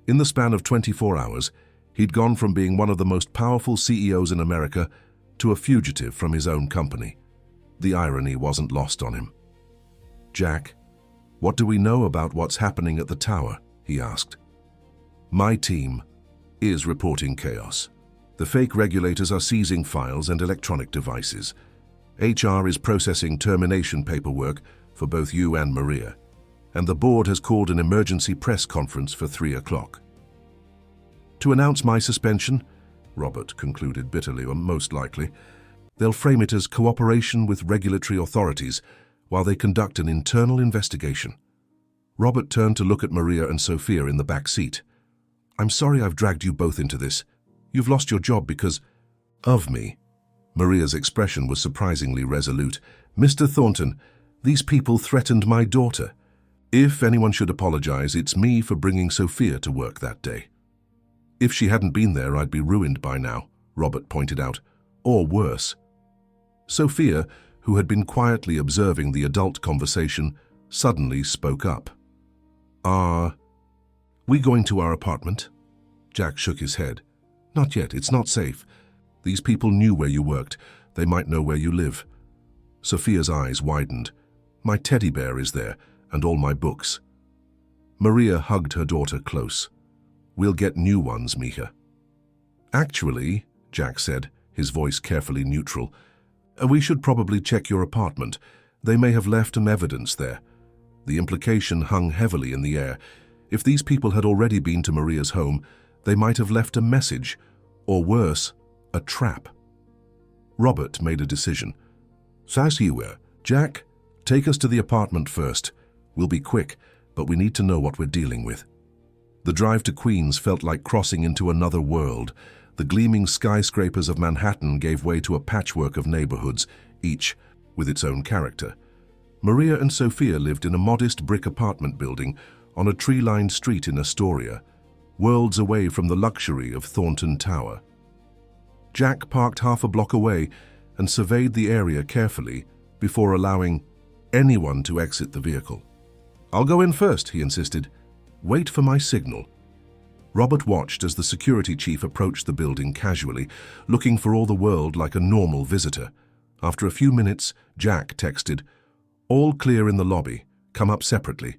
In the span of 24 hours, he'd gone from being one of the most powerful CEOs in America to a fugitive from his own company. The irony wasn't lost on him. "Jack, what do we know about what's happening at the tower?" he asked. "My team is reporting chaos. The fake regulators are seizing files and electronic devices. HR is processing termination paperwork for both you and Maria, and the board has called an emergency press conference for 3 o'clock. To announce my suspension," Robert concluded bitterly, or most likely, "they'll frame it as cooperation with regulatory authorities while they conduct an internal investigation." Robert turned to look at Maria and Sophia in the back seat. "I'm sorry I've dragged you both into this. You've lost your job because of me." Maria's expression was surprisingly resolute. "Mr. Thornton, these people threatened my daughter. If anyone should apologize, it's me for bringing Sophia to work that day. If she hadn't been there, I'd be ruined by now." Robert pointed out. Or worse. Sophia, who had been quietly observing the adult conversation, suddenly spoke up. "Are we going to our apartment?" Jack shook his head. "Not yet, it's not safe. These people knew where you worked. They might know where you live." Sophia's eyes widened. "My teddy bear is there, and all my books." Maria hugged her daughter close. "We'll get new ones, Mija." "Actually," Jack said, his voice carefully neutral, "we should probably check your apartment. They may have left some evidence there." The implication hung heavily in the air. If these people had already been to Maria's home, they might have left a message, or worse, a trap. Robert made a decision. "Says you were. Jack, take us to the apartment first. We'll be quick, but we need to know what we're dealing with." The drive to Queens felt like crossing into another world. The gleaming skyscrapers of Manhattan gave way to a patchwork of neighborhoods, each with its own character. Maria and Sophia lived in a modest brick apartment building on a tree-lined street in Astoria, worlds away from the luxury of Thornton Tower. Jack parked half a block away and surveyed the area carefully before allowing anyone to exit the vehicle. "I'll go in first," he insisted. "Wait for my signal." Robert watched as the security chief approached the building casually, looking for all the world like a normal visitor. After a few minutes, Jack texted, "All clear in the lobby. Come up separately.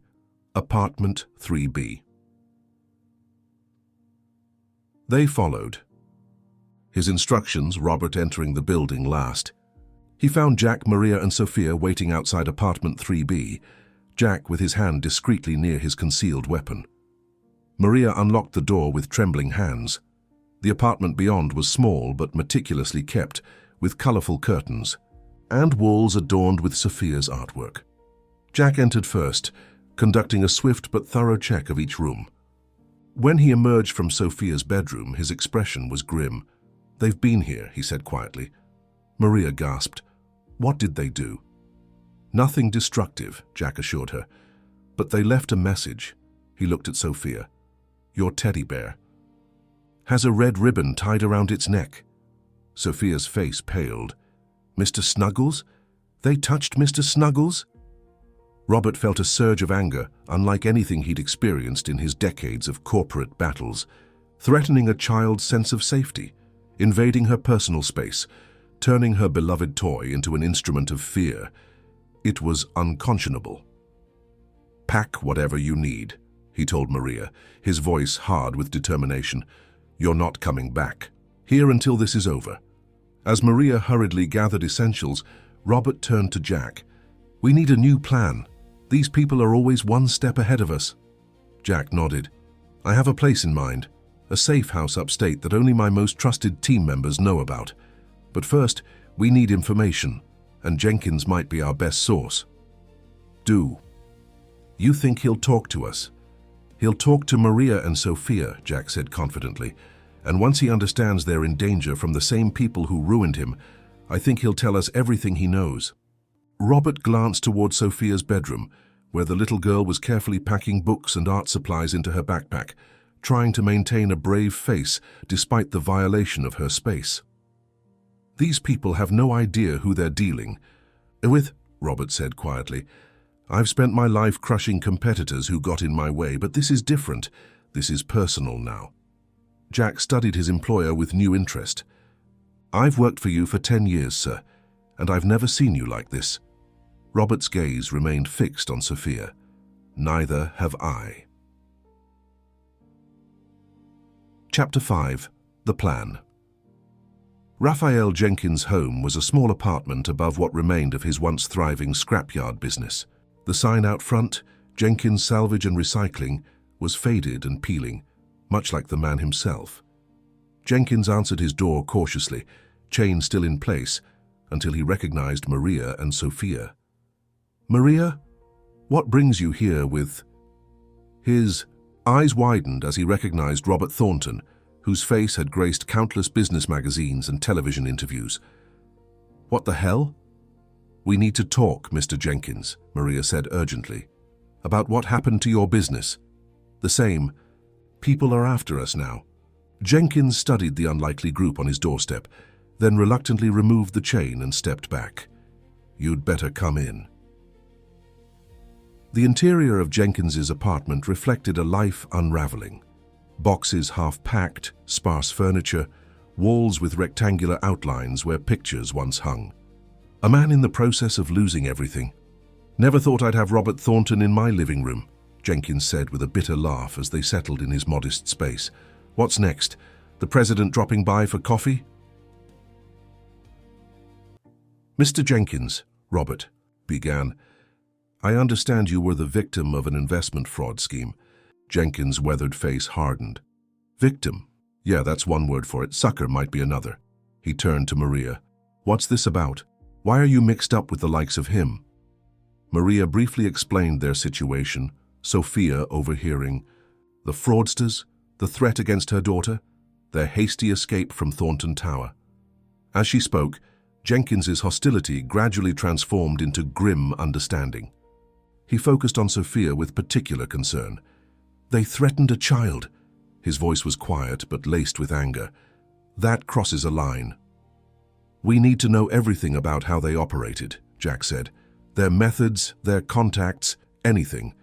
Apartment 3B." They followed. His instructions, Robert entering the building last. He found Jack, Maria, and Sophia waiting outside apartment 3B, Jack with his hand discreetly near his concealed weapon. Maria unlocked the door with trembling hands. The apartment beyond was small but meticulously kept, with colorful curtains, and walls adorned with Sophia's artwork. Jack entered first, conducting a swift but thorough check of each room. When he emerged from Sophia's bedroom, his expression was grim. "They've been here," he said quietly. Maria gasped. "What did they do?" "Nothing destructive," Jack assured her. "But they left a message." He looked at Sophia. "Your teddy bear has a red ribbon tied around its neck." Sophia's face paled. "Mr. Snuggles? They touched Mr. Snuggles?" Robert felt a surge of anger, unlike anything he'd experienced in his decades of corporate battles, threatening a child's sense of safety, invading her personal space, turning her beloved toy into an instrument of fear. It was unconscionable. "Pack whatever you need," he told Maria, his voice hard with determination. "You're not coming back. Here until this is over." As Maria hurriedly gathered essentials, Robert turned to Jack. "We need a new plan. These people are always one step ahead of us." Jack nodded. "I have a place in mind, a safe house upstate that only my most trusted team members know about. But first, we need information, and Jenkins might be our best source." "Do you think he'll talk to us?" "He'll talk to Maria and Sophia," Jack said confidently. "And once he understands they're in danger from the same people who ruined him, I think he'll tell us everything he knows." Robert glanced toward Sophia's bedroom, where the little girl was carefully packing books and art supplies into her backpack, trying to maintain a brave face despite the violation of her space. "These people have no idea who they're dealing with," Robert said quietly. "I've spent my life crushing competitors who got in my way, but this is different. This is personal now." Jack studied his employer with new interest. "I've worked for you for 10 years, sir, and I've never seen you like this." Robert's gaze remained fixed on Sophia. "Neither have I." Chapter 5. The Plan. Raphael Jenkins' home was a small apartment above what remained of his once thriving scrapyard business. The sign out front, Jenkins Salvage and Recycling, was faded and peeling, much like the man himself. Jenkins answered his door cautiously, chain still in place, until he recognized Maria and Sophia. "Maria, what brings you here with—" His eyes widened as he recognized Robert Thornton, whose face had graced countless business magazines and television interviews. "What the hell?" "We need to talk, Mr. Jenkins," Maria said urgently. "About what happened to your business." "The same. People are after us now." Jenkins studied the unlikely group on his doorstep, then reluctantly removed the chain and stepped back. "You'd better come in." The interior of Jenkins's apartment reflected a life unraveling. Boxes half-packed, sparse furniture, walls with rectangular outlines where pictures once hung. A man in the process of losing everything. "Never thought I'd have Robert Thornton in my living room," Jenkins said with a bitter laugh as they settled in his modest space. "What's next? The president dropping by for coffee?" "Mr. Jenkins," Robert began, "I understand you were the victim of an investment fraud scheme." Jenkins' weathered face hardened. "Victim? Yeah, that's one word for it. Sucker might be another." He turned to Maria. "What's this about? Why are you mixed up with the likes of him?" Maria briefly explained their situation, Sophia overhearing. The fraudsters, the threat against her daughter, their hasty escape from Thornton Tower. As she spoke, Jenkins's hostility gradually transformed into grim understanding. He focused on Sophia with particular concern. "They threatened a child." His voice was quiet but laced with anger. "That crosses a line." "We need to know everything about how they operated," Jack said. "Their methods, their contacts, anything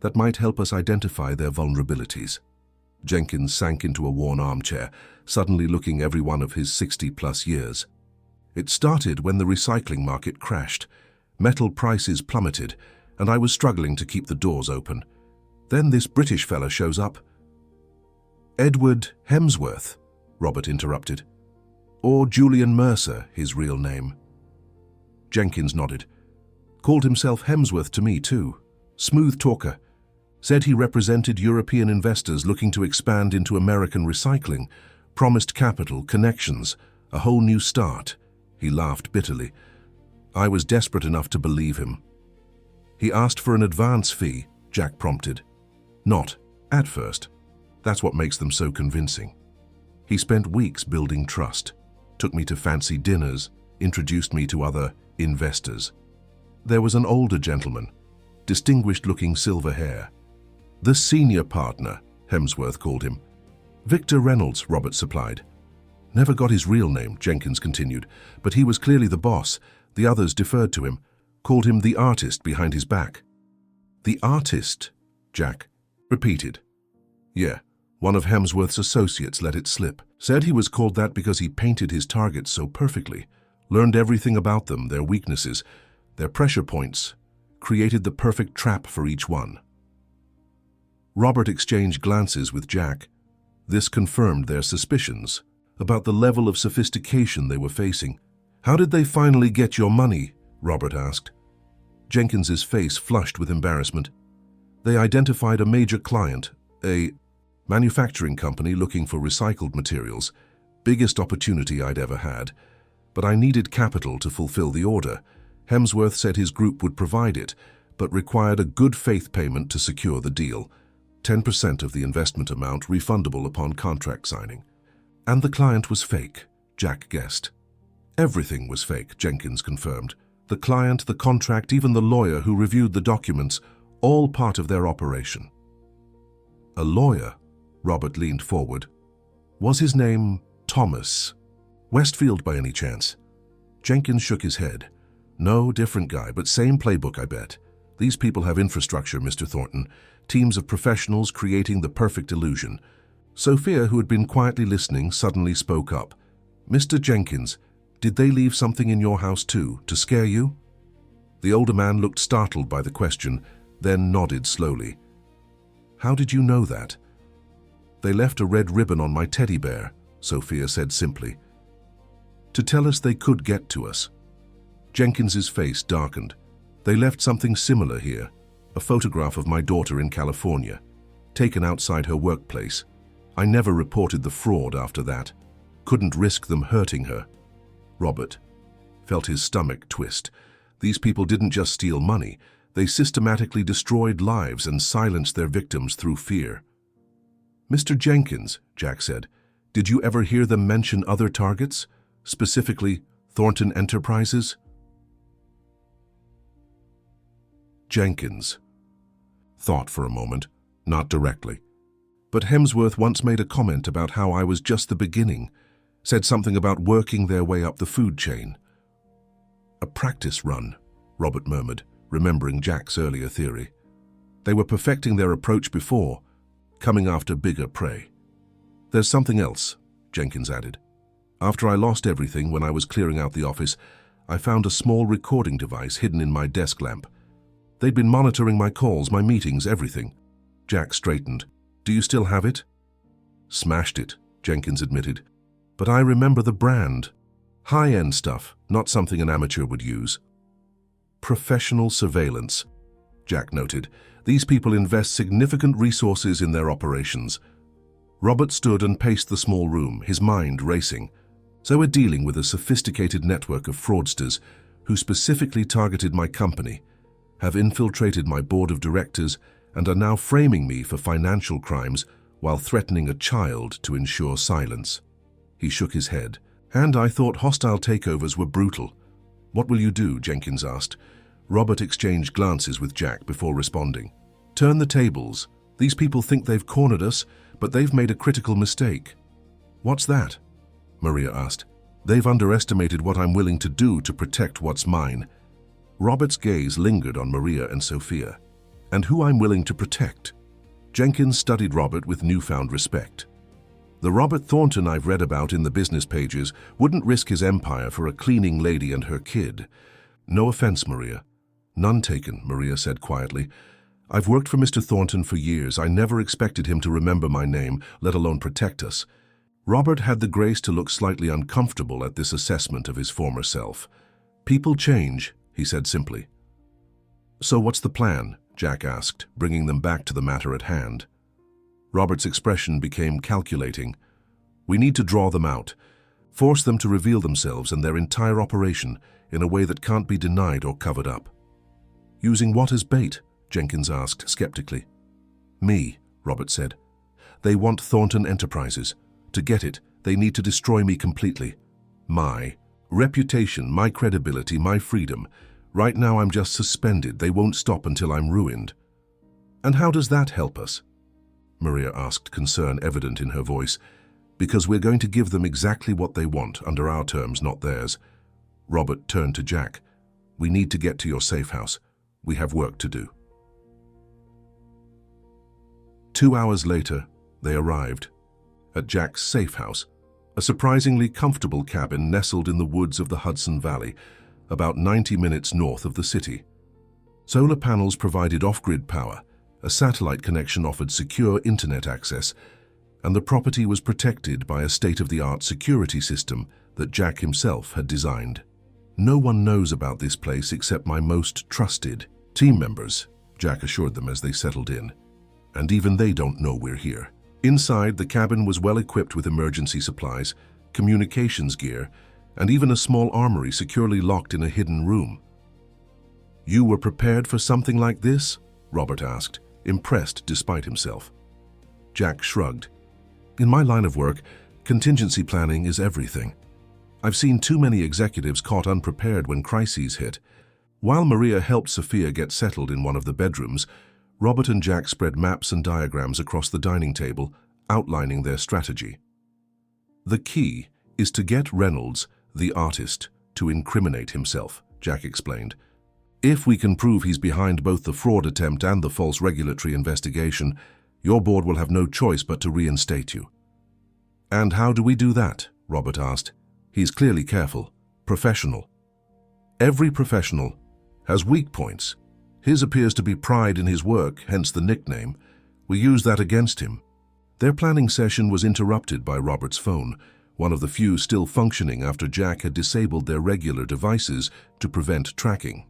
that might help us identify their vulnerabilities." Jenkins sank into a worn armchair, suddenly looking every one of his 60-plus years. "It started when the recycling market crashed. Metal prices plummeted, and I was struggling to keep the doors open. Then this British fella shows up." "Edward Hemsworth," Robert interrupted. "Or Julian Mercer, his real name." Jenkins nodded. "Called himself Hemsworth to me too. Smooth talker. Said he represented European investors looking to expand into American recycling. Promised capital, connections, a whole new start." He laughed bitterly. "I was desperate enough to believe him." "He asked for an advance fee," Jack prompted. "Not at first. That's what makes them so convincing. He spent weeks building trust, took me to fancy dinners, introduced me to other investors. There was an older gentleman, distinguished-looking silver hair. The senior partner, Hemsworth called him. Victor Reynolds, Robert supplied. Never got his real name, Jenkins continued, but he was clearly the boss. The others deferred to him, called him the artist behind his back." "The artist?" Jack repeated. "Yeah, one of Hemsworth's associates let it slip. Said he was called that because he painted his targets so perfectly, learned everything about them, their weaknesses, their pressure points, created the perfect trap for each one." Robert exchanged glances with Jack. This confirmed their suspicions about the level of sophistication they were facing. "How did they finally get your money?" Robert asked. Jenkins's face flushed with embarrassment. "They identified a major client, a manufacturing company looking for recycled materials. Biggest opportunity I'd ever had. But I needed capital to fulfill the order. Hemsworth said his group would provide it, but required a good faith payment to secure the deal. 10% of the investment amount refundable upon contract signing. And the client was fake, Jack guessed. "Everything was fake," Jenkins confirmed. "The client, the contract, even the lawyer who reviewed the documents, all part of their operation." "A lawyer?" Robert leaned forward. "Was his name Thomas? Westfield by any chance?" Jenkins shook his head. "No, different guy, but same playbook, I bet. These people have infrastructure, Mr. Thornton. Teams of professionals creating the perfect illusion." Sophia, who had been quietly listening, suddenly spoke up. "Mr. Jenkins, did they leave something in your house too, to scare you?" The older man looked startled by the question, then nodded slowly. "How did you know that?" "They left a red ribbon on my teddy bear," Sophia said simply. "To tell us they could get to us." Jenkins's face darkened. "They left something similar here, a photograph of my daughter in California, taken outside her workplace. I never reported the fraud after that. Couldn't risk them hurting her." Robert felt his stomach twist. These people didn't just steal money, they systematically destroyed lives and silenced their victims through fear. "Mr. Jenkins," Jack said, "did you ever hear them mention other targets, specifically Thornton Enterprises?" Jenkins thought for a moment, not directly. But Hemsworth once made a comment about how I was just the beginning, said something about working their way up the food chain. A practice run, Robert murmured, remembering Jack's earlier theory. They were perfecting their approach before, coming after bigger prey. There's something else, Jenkins added. After I lost everything when I was clearing out the office, I found a small recording device hidden in my desk lamp. They'd been monitoring my calls, my meetings, everything. Jack straightened. Do you still have it? Smashed it, Jenkins admitted. But I remember the brand. High-end stuff, not something an amateur would use. Professional surveillance, Jack noted. These people invest significant resources in their operations. Robert stood and paced the small room, his mind racing. So we're dealing with a sophisticated network of fraudsters who specifically targeted my company, have infiltrated my board of directors, and are now framing me for financial crimes while threatening a child to ensure silence. He shook his head. And I thought hostile takeovers were brutal. What will you do? Jenkins asked. Robert exchanged glances with Jack before responding. Turn the tables. These people think they've cornered us, but they've made a critical mistake. What's that? Maria asked. They've underestimated what I'm willing to do to protect what's mine. Robert's gaze lingered on Maria and Sophia. And who I'm willing to protect. Jenkins studied Robert with newfound respect. The Robert Thornton I've read about in the business pages wouldn't risk his empire for a cleaning lady and her kid. No offense, Maria. None taken, Maria said quietly. I've worked for Mr. Thornton for years. I never expected him to remember my name, let alone protect us. Robert had the grace to look slightly uncomfortable at this assessment of his former self. People change, he said simply. So what's the plan? Jack asked, bringing them back to the matter at hand. Robert's expression became calculating. We need to draw them out, force them to reveal themselves and their entire operation in a way that can't be denied or covered up. Using what as bait? Jenkins asked skeptically. Me, Robert said. They want Thornton Enterprises. To get it, they need to destroy me completely. My reputation, my credibility, my freedom. Right now I'm just suspended. They won't stop until I'm ruined. And how does that help us? Maria asked, concern evident in her voice. Because we're going to give them exactly what they want, under our terms, not theirs. Robert turned to Jack. We need to get to your safe house. We have work to do. 2 hours later, they arrived. At Jack's safe house, a surprisingly comfortable cabin nestled in the woods of the Hudson Valley, about 90 minutes north of the city. Solar panels provided off-grid power, a satellite connection offered secure internet access, and the property was protected by a state-of-the-art security system that Jack himself had designed. No one knows about this place except my most trusted team members, Jack assured them as they settled in. And even they don't know we're here. Inside, the cabin was well equipped with emergency supplies, communications gear, and even a small armory securely locked in a hidden room. You were prepared for something like this? Robert asked, impressed despite himself. Jack shrugged. In my line of work, contingency planning is everything. I've seen too many executives caught unprepared when crises hit. While Maria helped Sophia get settled in one of the bedrooms, Robert and Jack spread maps and diagrams across the dining table, outlining their strategy. The key is to get Reynolds, the artist, to incriminate himself, Jack explained. If we can prove he's behind both the fraud attempt and the false regulatory investigation, your board will have no choice but to reinstate you. And how do we do that? Robert asked. He's clearly careful, professional. Every professional has weak points. His appears to be pride in his work, hence the nickname. We use that against him. Their planning session was interrupted by Robert's phone, one of the few still functioning after Jack had disabled their regular devices to prevent tracking.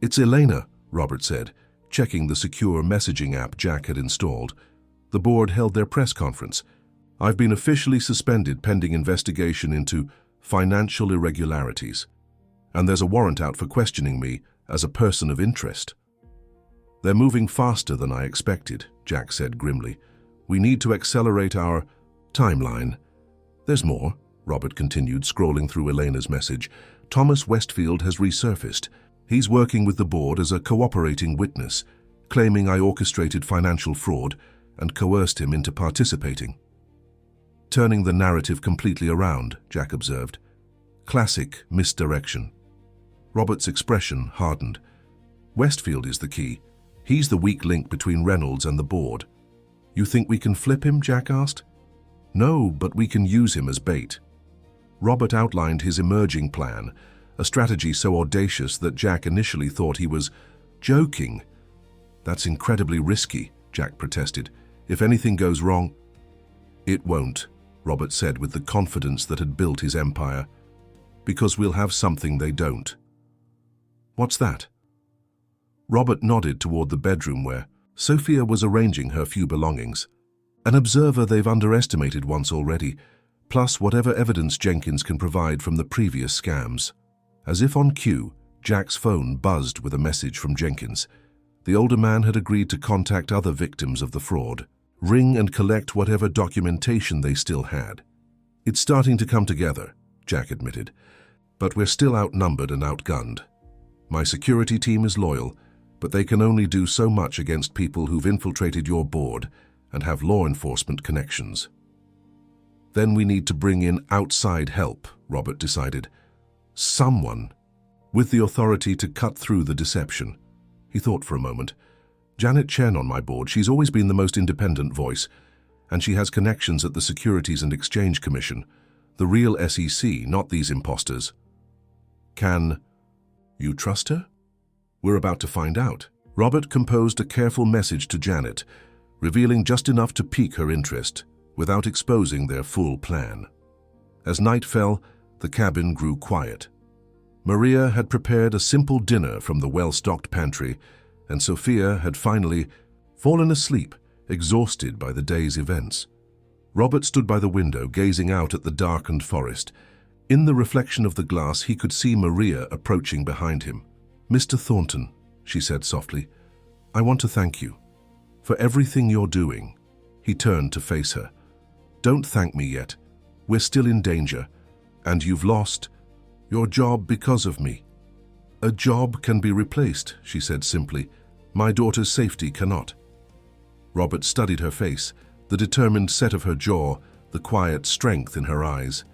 It's Elena, Robert said, checking the secure messaging app Jack had installed. The board held their press conference. I've been officially suspended pending investigation into financial irregularities, and there's a warrant out for questioning me as a person of interest. They're moving faster than I expected, Jack said grimly. We need to accelerate our timeline. There's more, Robert continued, scrolling through Elena's message. Thomas Westfield has resurfaced. He's working with the board as a cooperating witness, claiming I orchestrated financial fraud and coerced him into participating. Turning the narrative completely around, Jack observed. Classic misdirection. Robert's expression hardened. Westfield is the key. He's the weak link between Reynolds and the board. You think we can flip him? Jack asked. No, but we can use him as bait. Robert outlined his emerging plan, a strategy so audacious that Jack initially thought he was joking. That's incredibly risky, Jack protested. If anything goes wrong... It won't, Robert said with the confidence that had built his empire. Because we'll have something they don't. What's that? Robert nodded toward the bedroom where Sophia was arranging her few belongings. An observer they've underestimated once already, plus whatever evidence Jenkins can provide from the previous scams. As if on cue, Jack's phone buzzed with a message from Jenkins. The older man had agreed to contact other victims of the fraud, ring and collect whatever documentation they still had. It's starting to come together, Jack admitted, but we're still outnumbered and outgunned. My security team is loyal, but they can only do so much against people who've infiltrated your board and have law enforcement connections. Then we need to bring in outside help, Robert decided. Someone with the authority to cut through the deception. He thought for a moment. Janet Chen on my board, she's always been the most independent voice, and she has connections at the Securities and Exchange Commission, the real SEC, not these imposters. Can you trust her? We're about to find out. Robert composed a careful message to Janet, revealing just enough to pique her interest, without exposing their full plan. As night fell, the cabin grew quiet. Maria had prepared a simple dinner from the well-stocked pantry, and Sophia had finally fallen asleep, exhausted by the day's events. Robert stood by the window, gazing out at the darkened forest. In the reflection of the glass, he could see Maria approaching behind him. Mr. Thornton, she said softly, I want to thank you for everything you're doing. He turned to face her. Don't thank me yet. We're still in danger, and you've lost your job because of me. A job can be replaced, she said simply. My daughter's safety cannot. Robert studied her face, the determined set of her jaw, the quiet strength in her eyes.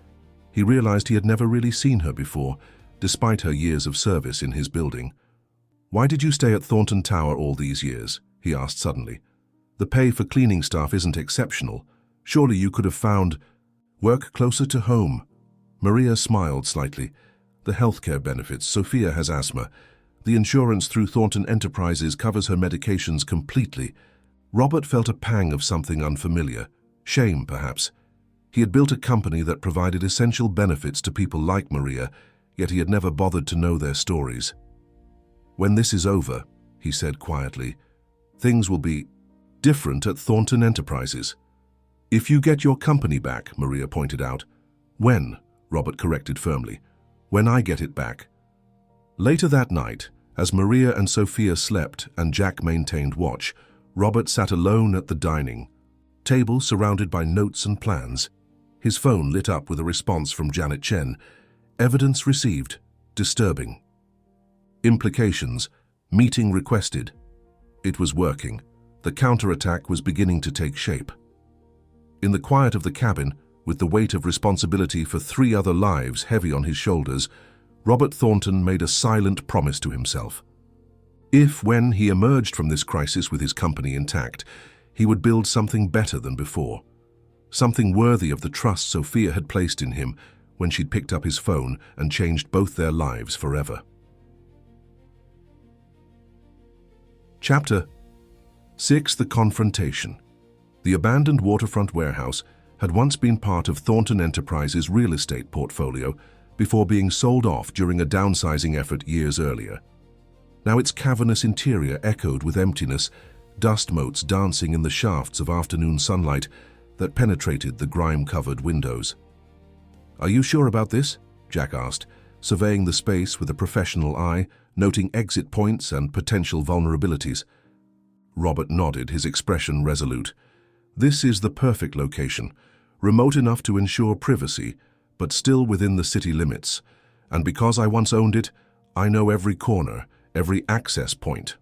He realized he had never really seen her before, despite her years of service in his building. Why did you stay at Thornton Tower all these years? He asked suddenly. The pay for cleaning staff isn't exceptional. Surely you could have found work closer to home. Maria smiled slightly. The healthcare benefits. Sophia has asthma. The insurance through Thornton Enterprises covers her medications completely. Robert felt a pang of something unfamiliar. Shame, perhaps. He had built a company that provided essential benefits to people like Maria, yet he had never bothered to know their stories. When this is over, he said quietly, things will be different at Thornton Enterprises. If you get your company back, Maria pointed out. When? Robert corrected firmly. When I get it back. Later that night, as Maria and Sophia slept and Jack maintained watch, Robert sat alone at the dining table surrounded by notes and plans. His phone lit up with a response from Janet Chen. Evidence received. Disturbing. Implications. Meeting requested. It was working. The counterattack was beginning to take shape. In the quiet of the cabin, with the weight of responsibility for 3 other lives heavy on his shoulders, Robert Thornton made a silent promise to himself. If, when he emerged from this crisis with his company intact, he would build something better than before. Something worthy of the trust Sophia had placed in him when she'd picked up his phone and changed both their lives forever. Chapter 6. The Confrontation. The abandoned waterfront warehouse had once been part of Thornton Enterprises' real estate portfolio before being sold off during a downsizing effort years earlier. Now its cavernous interior echoed with emptiness, dust motes dancing in the shafts of afternoon sunlight that penetrated the grime-covered windows. Are you sure about this? Jack asked, surveying the space with a professional eye, noting exit points and potential vulnerabilities. Robert nodded, his expression resolute. This is the perfect location, remote enough to ensure privacy, but still within the city limits. And because I once owned it, I know every corner, every access point.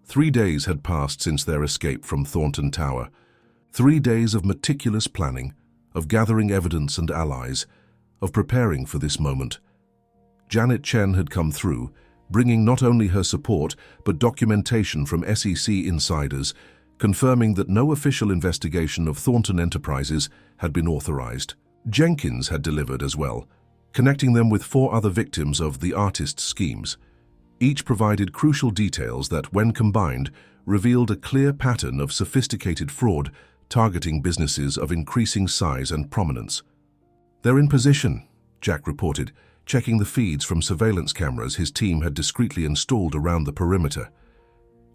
3 days had passed since their escape from Thornton Tower. 3 days of meticulous planning, of gathering evidence and allies, of preparing for this moment. Janet Chen had come through, bringing not only her support but documentation from SEC insiders, confirming that no official investigation of Thornton Enterprises had been authorized. Jenkins had delivered as well, connecting them with 4 other victims of the artist's schemes. Each provided crucial details that, when combined, revealed a clear pattern of sophisticated fraud targeting businesses of increasing size and prominence. "They're in position," Jack reported, checking the feeds from surveillance cameras his team had discreetly installed around the perimeter.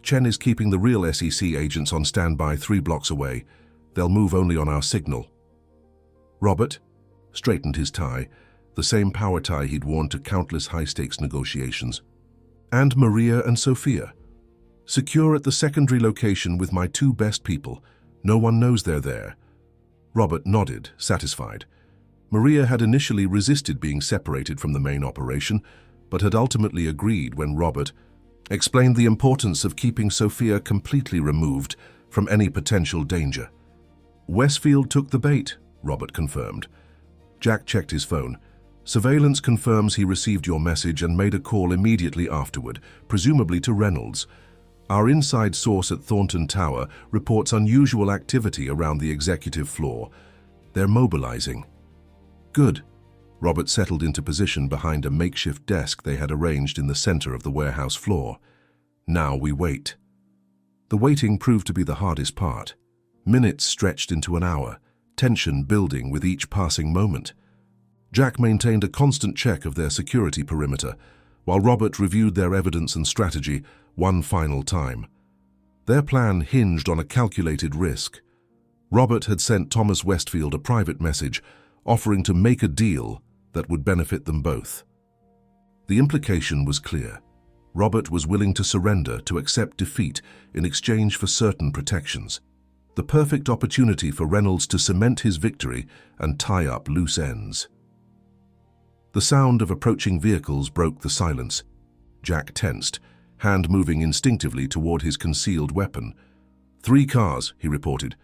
"Chen is keeping the real SEC agents on standby 3 blocks away. They'll move only on our signal." Robert straightened his tie, the same power tie he'd worn to countless high-stakes negotiations. "And Maria and Sophia. Secure at the secondary location with my 2 best people. No one knows they're there." Robert nodded, satisfied. Maria had initially resisted being separated from the main operation, but had ultimately agreed when Robert explained the importance of keeping Sophia completely removed from any potential danger. "Westfield took the bait," Robert confirmed. Jack checked his phone. "Surveillance confirms he received your message and made a call immediately afterward, presumably to Reynolds. Our inside source at Thornton Tower reports unusual activity around the executive floor. They're mobilizing." "Good." Robert settled into position behind a makeshift desk they had arranged in the center of the warehouse floor. "Now we wait." The waiting proved to be the hardest part. Minutes stretched into an hour, tension building with each passing moment. Jack maintained a constant check of their security perimeter, while Robert reviewed their evidence and strategy one final time. Their plan hinged on a calculated risk. Robert had sent Thomas Westfield a private message offering to make a deal that would benefit them both. The implication was clear. Robert was willing to surrender, to accept defeat in exchange for certain protections. The perfect opportunity for Reynolds to cement his victory and tie up loose ends. The sound of approaching vehicles broke the silence. Jack tensed, hand moving instinctively toward his concealed weapon. 3 cars, he reported.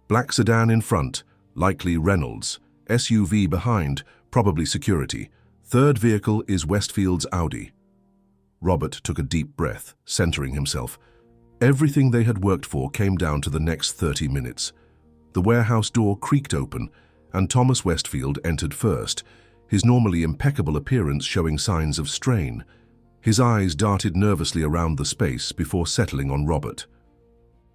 Black sedan in front, likely Reynolds. SUV behind, probably security. 3rd vehicle is Westfield's Audi. Robert took a deep breath, centering himself. Everything they had worked for came down to the next 30 minutes. The warehouse door creaked open, and Thomas Westfield entered first, his normally impeccable appearance showing signs of strain. His eyes darted nervously around the space before settling on Robert.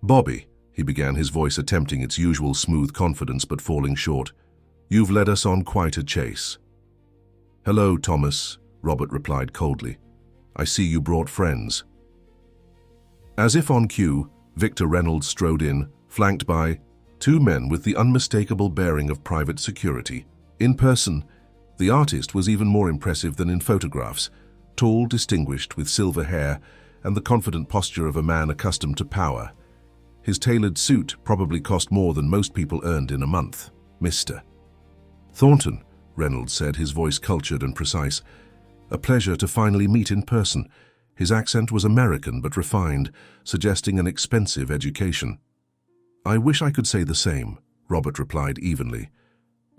"Bobby," he began, his voice attempting its usual smooth confidence but falling short. "You've led us on quite a chase." "Hello, Thomas," Robert replied coldly. "I see you brought friends." As if on cue, Victor Reynolds strode in, flanked by 2 men with the unmistakable bearing of private security. In person, the artist was even more impressive than in photographs, tall, distinguished, with silver hair and the confident posture of a man accustomed to power. His tailored suit probably cost more than most people earned in a month. "Mr. Thornton," Reynolds said, his voice cultured and precise. "A pleasure to finally meet in person." His accent was American but refined, suggesting an expensive education. "I wish I could say the same," Robert replied evenly.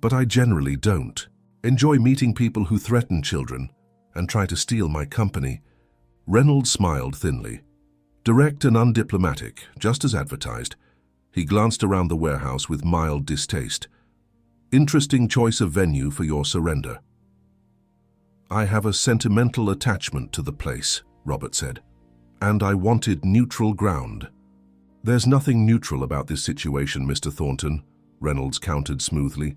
"But I generally don't. Enjoy meeting people who threaten children and try to steal my company." Reynolds smiled thinly. Direct and undiplomatic, just as advertised. He glanced around the warehouse with mild distaste. "Interesting choice of venue for your surrender." "I have a sentimental attachment to the place," Robert said. "And I wanted neutral ground." "There's nothing neutral about this situation, Mr. Thornton," Reynolds countered smoothly.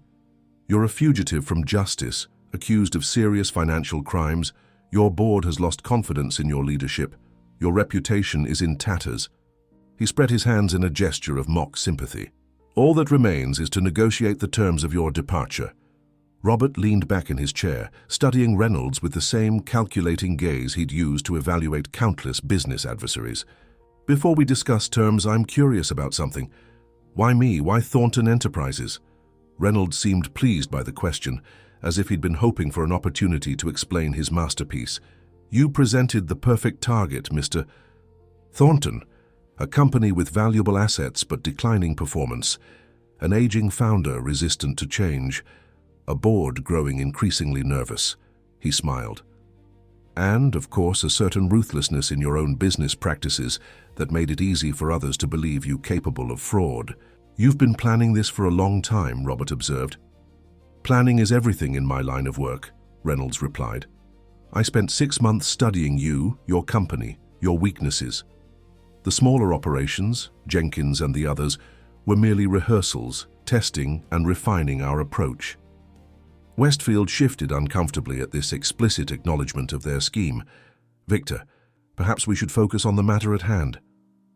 "You're a fugitive from justice, accused of serious financial crimes. Your board has lost confidence in your leadership. Your reputation is in tatters." He spread his hands in a gesture of mock sympathy. "All that remains is to negotiate the terms of your departure." Robert leaned back in his chair, studying Reynolds with the same calculating gaze he'd used to evaluate countless business adversaries. "Before we discuss terms, I'm curious about something. Why me? Why Thornton Enterprises?" Reynolds seemed pleased by the question, as if he'd been hoping for an opportunity to explain his masterpiece. "You presented the perfect target, Mr. Thornton." A company with valuable assets but declining performance. An aging founder resistant to change. A board growing increasingly nervous. He smiled. And, of course, a certain ruthlessness in your own business practices that made it easy for others to believe you capable of fraud. You've been planning this for a long time, Robert observed. Planning is everything in my line of work, Reynolds replied. I spent 6 months studying you, your company, your weaknesses. The smaller operations, Jenkins and the others, were merely rehearsals, testing and refining our approach. Westfield shifted uncomfortably at this explicit acknowledgement of their scheme. Victor, perhaps we should focus on the matter at hand.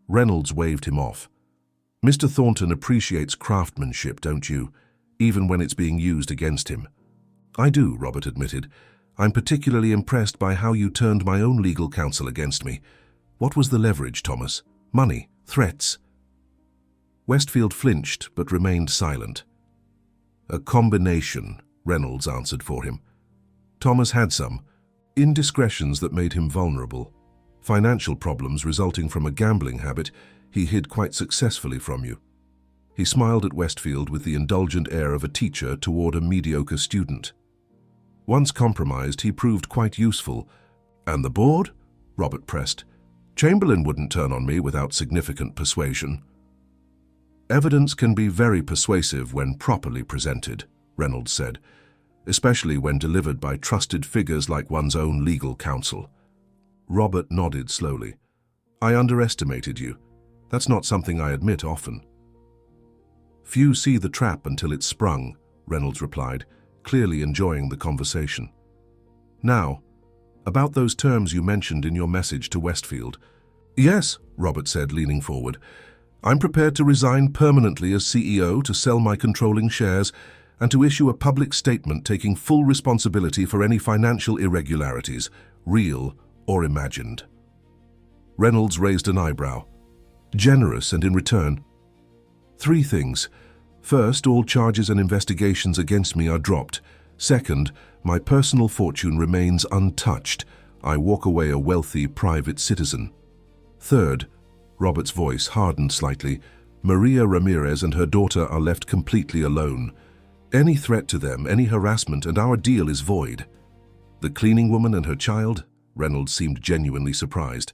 Reynolds waved him off. Mr. Thornton appreciates craftsmanship, don't you, even when it's being used against him? I do, Robert admitted. I'm particularly impressed by how you turned my own legal counsel against me. What was the leverage, Thomas? Money? Threats? Westfield flinched but remained silent. A combination, Reynolds answered for him. Thomas had some indiscretions that made him vulnerable. Financial problems resulting from a gambling habit he hid quite successfully from you. He smiled at Westfield with the indulgent air of a teacher toward a mediocre student. Once compromised, he proved quite useful. And the board? Robert pressed. Chamberlain wouldn't turn on me without significant persuasion. Evidence can be very persuasive when properly presented, Reynolds said, especially when delivered by trusted figures like one's own legal counsel. Robert nodded slowly. I underestimated you. That's not something I admit often. Few see the trap until it's sprung, Reynolds replied, clearly enjoying the conversation. Now, about those terms you mentioned in your message to Westfield. Yes, Robert said, leaning forward. I'm prepared to resign permanently as CEO to sell my controlling shares and to issue a public statement taking full responsibility for any financial irregularities, real or imagined. Reynolds raised an eyebrow. Generous, and in return, 3 things. First, all charges and investigations against me are dropped. Second, my personal fortune remains untouched. I walk away a wealthy private citizen. Third, Robert's voice hardened slightly, Maria Ramirez and her daughter are left completely alone. Any threat to them, any harassment, and our deal is void. The cleaning woman and her child? Reynolds seemed genuinely surprised.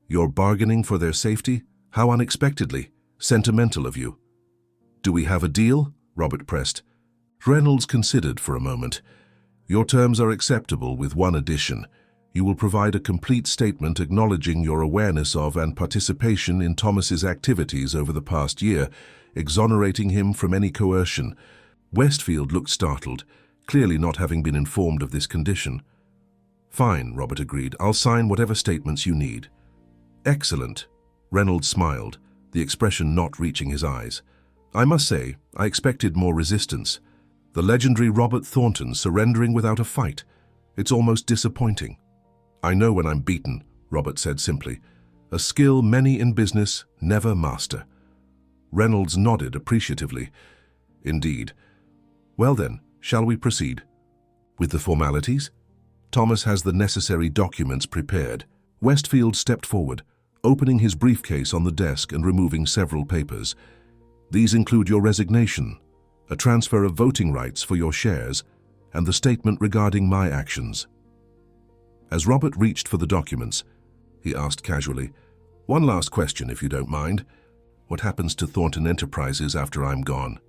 You're bargaining for their safety? How unexpectedly. Sentimental of you. Do we have a deal? Robert pressed. Reynolds considered for a moment. Your terms are acceptable with one addition. You will provide a complete statement acknowledging your awareness of and participation in Thomas's activities over the past year, exonerating him from any coercion. Westfield looked startled, clearly not having been informed of this condition. Fine, Robert agreed. I'll sign whatever statements you need. Excellent. Reynolds smiled, the expression not reaching his eyes. I must say, I expected more resistance. The legendary Robert Thornton surrendering without a fight. It's almost disappointing. I know when I'm beaten, Robert said simply. A skill many in business never master. Reynolds nodded appreciatively. Indeed. Well then, shall we proceed? With the formalities? Thomas has the necessary documents prepared. Westfield stepped forward, opening his briefcase on the desk and removing several papers. These include your resignation, a transfer of voting rights for your shares, and the statement regarding my actions. As Robert reached for the documents, he asked casually, One last question, if you don't mind. What happens to Thornton Enterprises after I'm gone?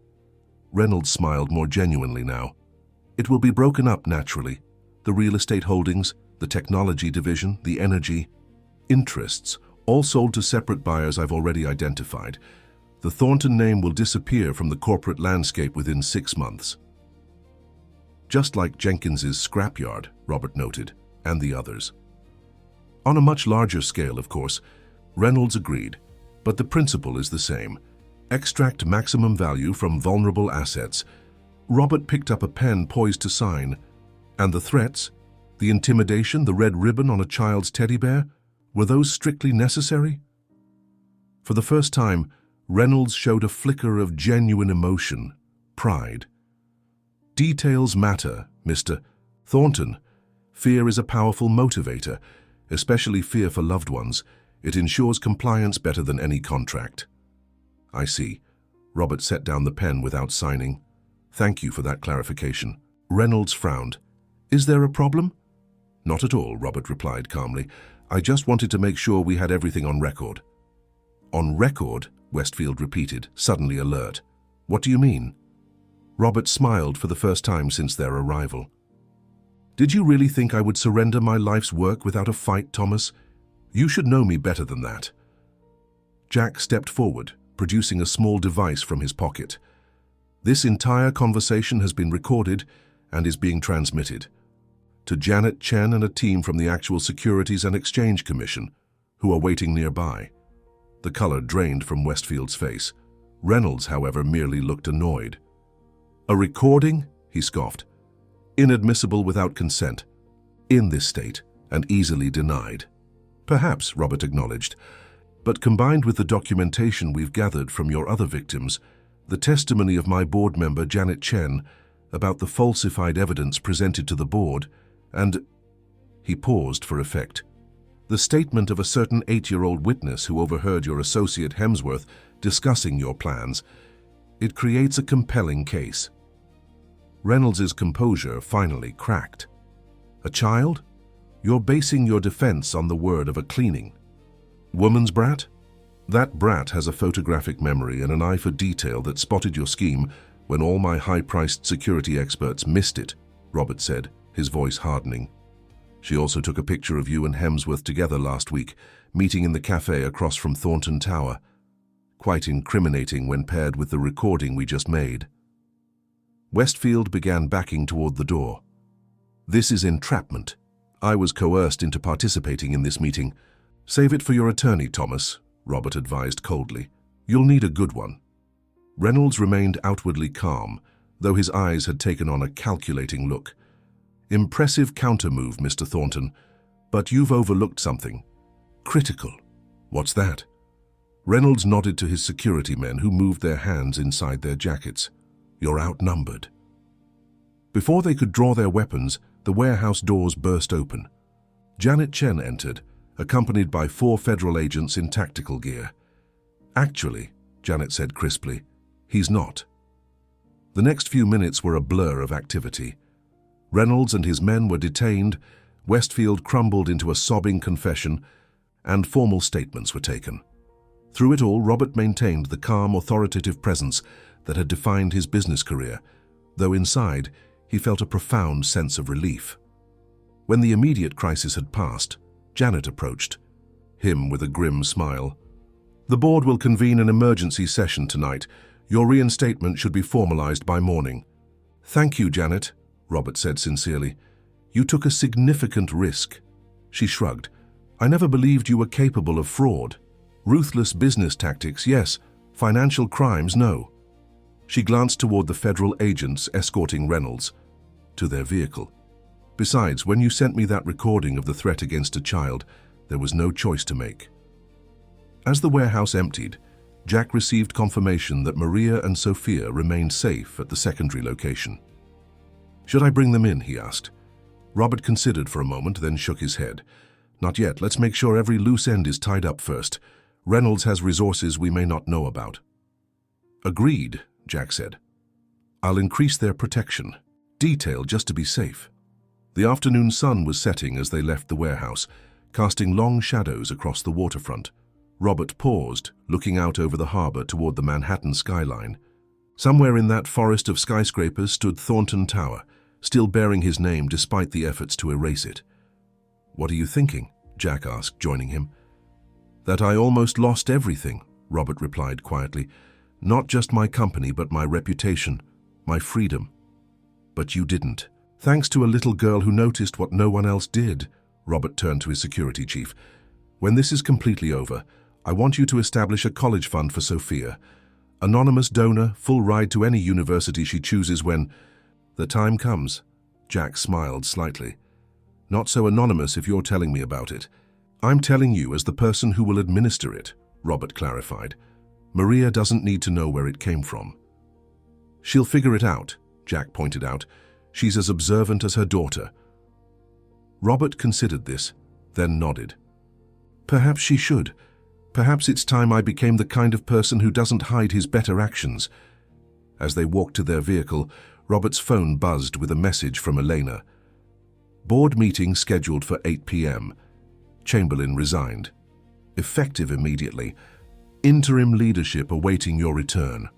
Reynolds smiled more genuinely now. It will be broken up naturally. The real estate holdings, the technology division, the energy, interests, all sold to separate buyers I've already identified. The Thornton name will disappear from the corporate landscape within 6 months. Just like Jenkins's scrapyard, Robert noted, and the others. On a much larger scale, of course, Reynolds agreed, but the principle is the same. Extract maximum value from vulnerable assets. Robert picked up a pen poised to sign. And the threats, the intimidation, the red ribbon on a child's teddy bear, were those strictly necessary? For the first time, Reynolds showed a flicker of genuine emotion, pride. Details matter, Mr. Thornton. Fear is a powerful motivator, especially fear for loved ones. It ensures compliance better than any contract. I see. Robert set down the pen without signing. Thank you for that clarification. Reynolds frowned. Is there a problem? Not at all, Robert replied calmly. I just wanted to make sure we had everything on record. On record? Westfield repeated, suddenly alert. What do you mean? Robert smiled for the first time since their arrival. Did you really think I would surrender my life's work without a fight, Thomas? You should know me better than that. Jack stepped forward, producing a small device from his pocket. This entire conversation has been recorded and is being transmitted to Janet Chen and a team from the actual Securities and Exchange Commission, who are waiting nearby. The color drained from Westfield's face. Reynolds, however, merely looked annoyed. A recording? He scoffed. Inadmissible without consent. In this state, and easily denied. Perhaps, Robert acknowledged, but combined with the documentation we've gathered from your other victims, the testimony of my board member Janet Chen about the falsified evidence presented to the board, and... He paused for effect. The statement of a certain 8-year-old witness who overheard your associate Hemsworth discussing your plans. It creates a compelling case. Reynolds's composure finally cracked. A child? You're basing your defense on the word of a cleaning. Woman's brat? That brat has a photographic memory and an eye for detail that spotted your scheme when all my high-priced security experts missed it, Robert said, his voice hardening. She also took a picture of you and Hemsworth together last week, meeting in the cafe across from Thornton Tower. Quite incriminating when paired with the recording we just made. Westfield began backing toward the door. This is entrapment. I was coerced into participating in this meeting. Save it for your attorney, Thomas, Robert advised coldly. You'll need a good one. Reynolds remained outwardly calm, though his eyes had taken on a calculating look. Impressive counter-move, Mr. Thornton, but you've overlooked something. Critical. What's that? Reynolds nodded to his security men who moved their hands inside their jackets. You're outnumbered. Before they could draw their weapons, the warehouse doors burst open. Janet Chen entered, accompanied by 4 federal agents in tactical gear. Actually, Janet said crisply, he's not. The next few minutes were a blur of activity. Reynolds and his men were detained, Westfield crumbled into a sobbing confession, and formal statements were taken. Through it all, Robert maintained the calm, authoritative presence that had defined his business career, though inside he felt a profound sense of relief. When the immediate crisis had passed, Janet approached, him with a grim smile. The board will convene an emergency session tonight. Your reinstatement should be formalized by morning. Thank you, Janet, Robert said sincerely. You took a significant risk. She shrugged. I never believed you were capable of fraud. Ruthless business tactics, yes. Financial crimes, no. She glanced toward the federal agents escorting Reynolds to their vehicle. Besides, when you sent me that recording of the threat against a child, there was no choice to make. As the warehouse emptied, Jack received confirmation that Maria and Sophia remained safe at the secondary location. Should I bring them in, he asked. Robert considered for a moment, then shook his head. Not yet. Let's make sure every loose end is tied up first. Reynolds has resources we may not know about. Agreed, Jack said. I'll increase their protection. Detail just to be safe. The afternoon sun was setting as they left the warehouse, casting long shadows across the waterfront. Robert paused, looking out over the harbor toward the Manhattan skyline. Somewhere in that forest of skyscrapers stood Thornton Tower, still bearing his name despite the efforts to erase it. What are you thinking? Jack asked, joining him. That I almost lost everything, Robert replied quietly. Not just my company, but my reputation, my freedom. But you didn't. Thanks to a little girl who noticed what no one else did, Robert turned to his security chief. When this is completely over, I want you to establish a college fund for Sophia. Anonymous donor, full ride to any university she chooses when the time comes. Jack smiled slightly. Not so anonymous if you're telling me about it. I'm telling you as the person who will administer it, Robert clarified. Maria doesn't need to know where it came from. She'll figure it out, Jack pointed out. She's as observant as her daughter. Robert considered this, then nodded. Perhaps she should. Perhaps it's time I became the kind of person who doesn't hide his better actions. As they walked to their vehicle, Robert's phone buzzed with a message from Elena. Board meeting scheduled for 8 p.m. Chamberlain resigned. Effective immediately. Interim leadership awaiting your return.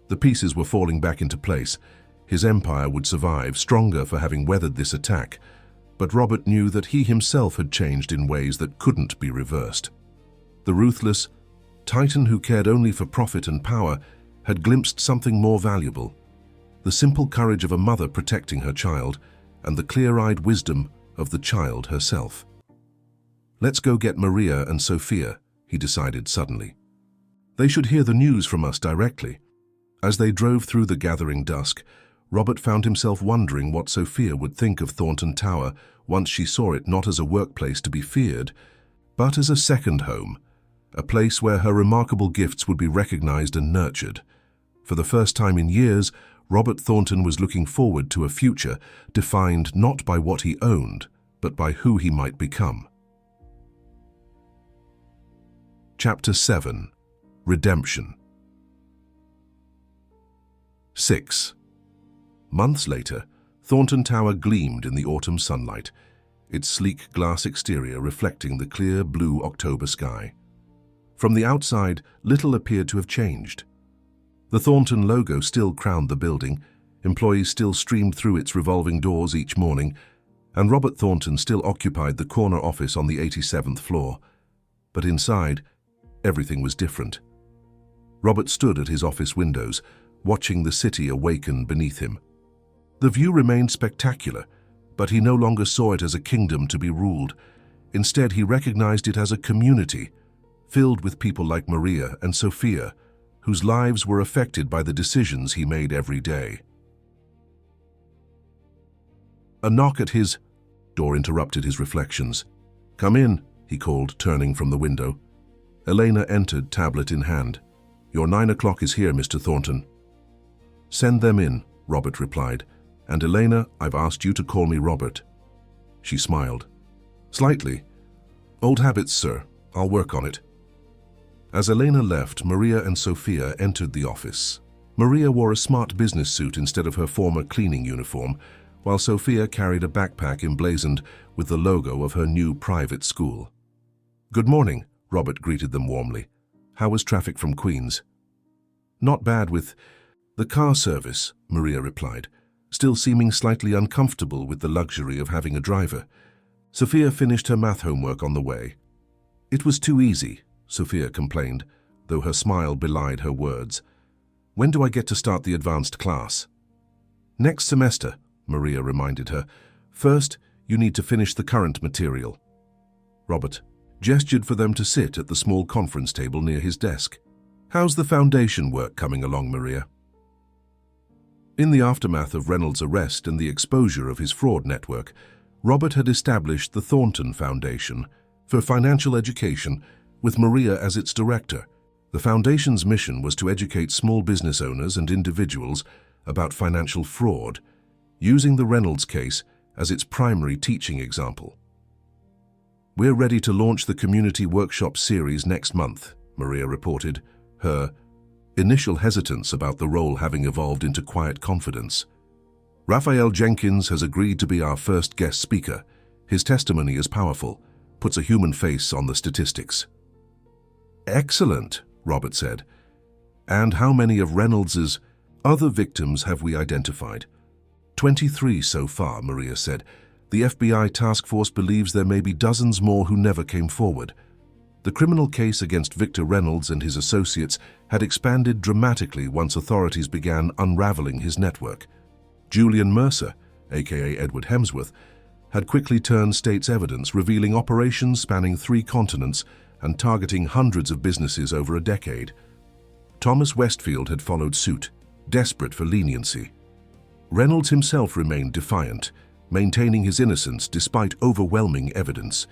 The pieces were falling back into place. His empire would survive, stronger for having weathered this attack. But Robert knew that he himself had changed in ways that couldn't be reversed. The ruthless titan who cared only for profit and power had glimpsed something more valuable. The simple courage of a mother protecting her child and the clear-eyed wisdom of the child herself. Let's go get Maria and Sophia, he decided suddenly. They should hear the news from us directly. As they drove through the gathering dusk, Robert found himself wondering what Sophia would think of Thornton Tower once she saw it not as a workplace to be feared, but as a second home, a place where her remarkable gifts would be recognized and nurtured. For the first time in years, Robert Thornton was looking forward to a future defined not by what he owned, but by who he might become. Chapter 7. Redemption. 6. Months later, Thornton Tower gleamed in the autumn sunlight, its sleek glass exterior reflecting the clear blue October sky. From the outside, little appeared to have changed. The Thornton logo still crowned the building, employees still streamed through its revolving doors each morning, and Robert Thornton still occupied the corner office on the 87th floor. But inside, everything was different. Robert stood at his office windows, watching the city awaken beneath him. The view remained spectacular, but he no longer saw it as a kingdom to be ruled. Instead, he recognized it as a community, filled with people like Maria and Sophia, whose lives were affected by the decisions he made every day. A knock at his door interrupted his reflections. "Come in," he called, turning from the window. Elena entered, tablet in hand. "Your 9 o'clock is here, Mr. Thornton." "Send them in," Robert replied. "And Elena, I've asked you to call me Robert." She smiled. "Slightly. Old habits, sir. I'll work on it." As Elena left, Maria and Sophia entered the office. Maria wore a smart business suit instead of her former cleaning uniform, while Sophia carried a backpack emblazoned with the logo of her new private school. "Good morning," Robert greeted them warmly. "How was traffic from Queens?" "Not bad with the car service," Maria replied, still seeming slightly uncomfortable with the luxury of having a driver. Sophia finished her math homework on the way. "It was too easy," Sophia complained, though her smile belied her words. "When do I get to start the advanced class?" "Next semester," Maria reminded her. "First, you need to finish the current material." Robert gestured for them to sit at the small conference table near his desk. "How's the foundation work coming along, Maria?" In the aftermath of Reynolds' arrest and the exposure of his fraud network, Robert had established the Thornton Foundation for financial education, with Maria as its director. The foundation's mission was to educate small business owners and individuals about financial fraud, using the Reynolds case as its primary teaching example. "We're ready to launch the community workshop series next month," Maria reported, her initial hesitance about the role having evolved into quiet confidence. "Raphael Jenkins has agreed to be our first guest speaker. His testimony is powerful, puts a human face on the statistics." "Excellent," Robert said. "And how many of Reynolds's other victims have we identified?" 23 so far, Maria said. "The FBI task force believes there may be dozens more who never came forward." The criminal case against Victor Reynolds and his associates had expanded dramatically once authorities began unraveling his network. Julian Mercer, aka Edward Hemsworth, had quickly turned state's evidence, revealing operations spanning 3 continents and targeting hundreds of businesses over a decade. Thomas Westfield had followed suit, desperate for leniency. Reynolds himself remained defiant, maintaining his innocence despite overwhelming evidence.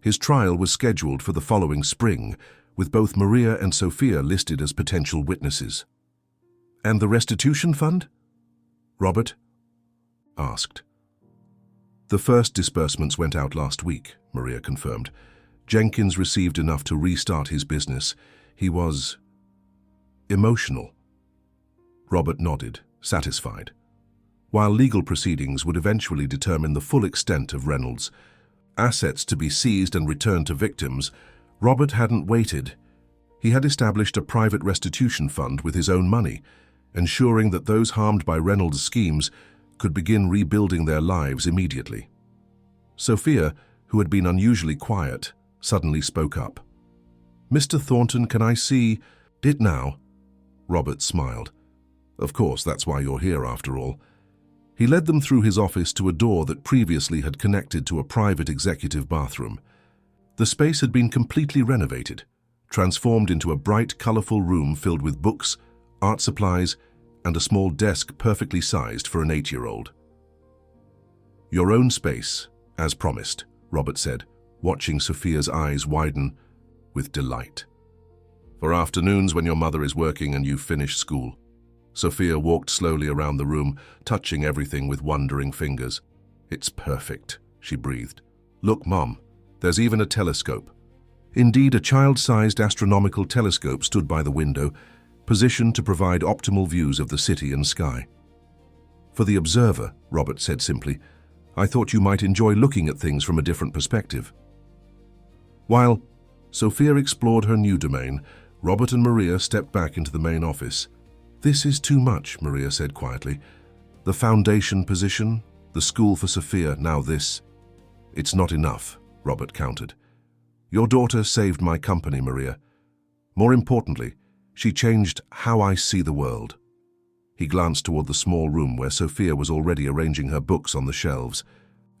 His trial was scheduled for the following spring, with both Maria and Sophia listed as potential witnesses. "And the restitution fund?" Robert asked. "The first disbursements went out last week," Maria confirmed. Jenkins received enough to restart his business. He was emotional. Robert nodded, satisfied. While legal proceedings would eventually determine the full extent of Reynolds' assets to be seized and returned to victims, Robert hadn't waited. He had established a private restitution fund with his own money, ensuring that those harmed by Reynolds' schemes could begin rebuilding their lives immediately. Sophia, who had been unusually quiet, suddenly spoke up. "Mr. Thornton, can I see it now?" Robert smiled. "Of course, that's why you're here after all." He led them through his office to a door that previously had connected to a private executive bathroom. The space had been completely renovated, transformed into a bright, colorful room filled with books, art supplies, and a small desk perfectly sized for an 8-year-old. "Your own space, as promised," Robert said, watching Sophia's eyes widen with delight. "For afternoons when your mother is working and you've finished school." Sophia walked slowly around the room, touching everything with wondering fingers. "It's perfect," she breathed. "Look, Mom, there's even a telescope." Indeed, a child-sized astronomical telescope stood by the window, positioned to provide optimal views of the city and sky. "For the observer," Robert said simply, "I thought you might enjoy looking at things from a different perspective." While Sophia explored her new domain, Robert and Maria stepped back into the main office. "This is too much," Maria said quietly. "The foundation position, the school for Sophia, now this." "It's not enough," Robert countered. "Your daughter saved my company, Maria. More importantly, she changed how I see the world." He glanced toward the small room where Sophia was already arranging her books on the shelves.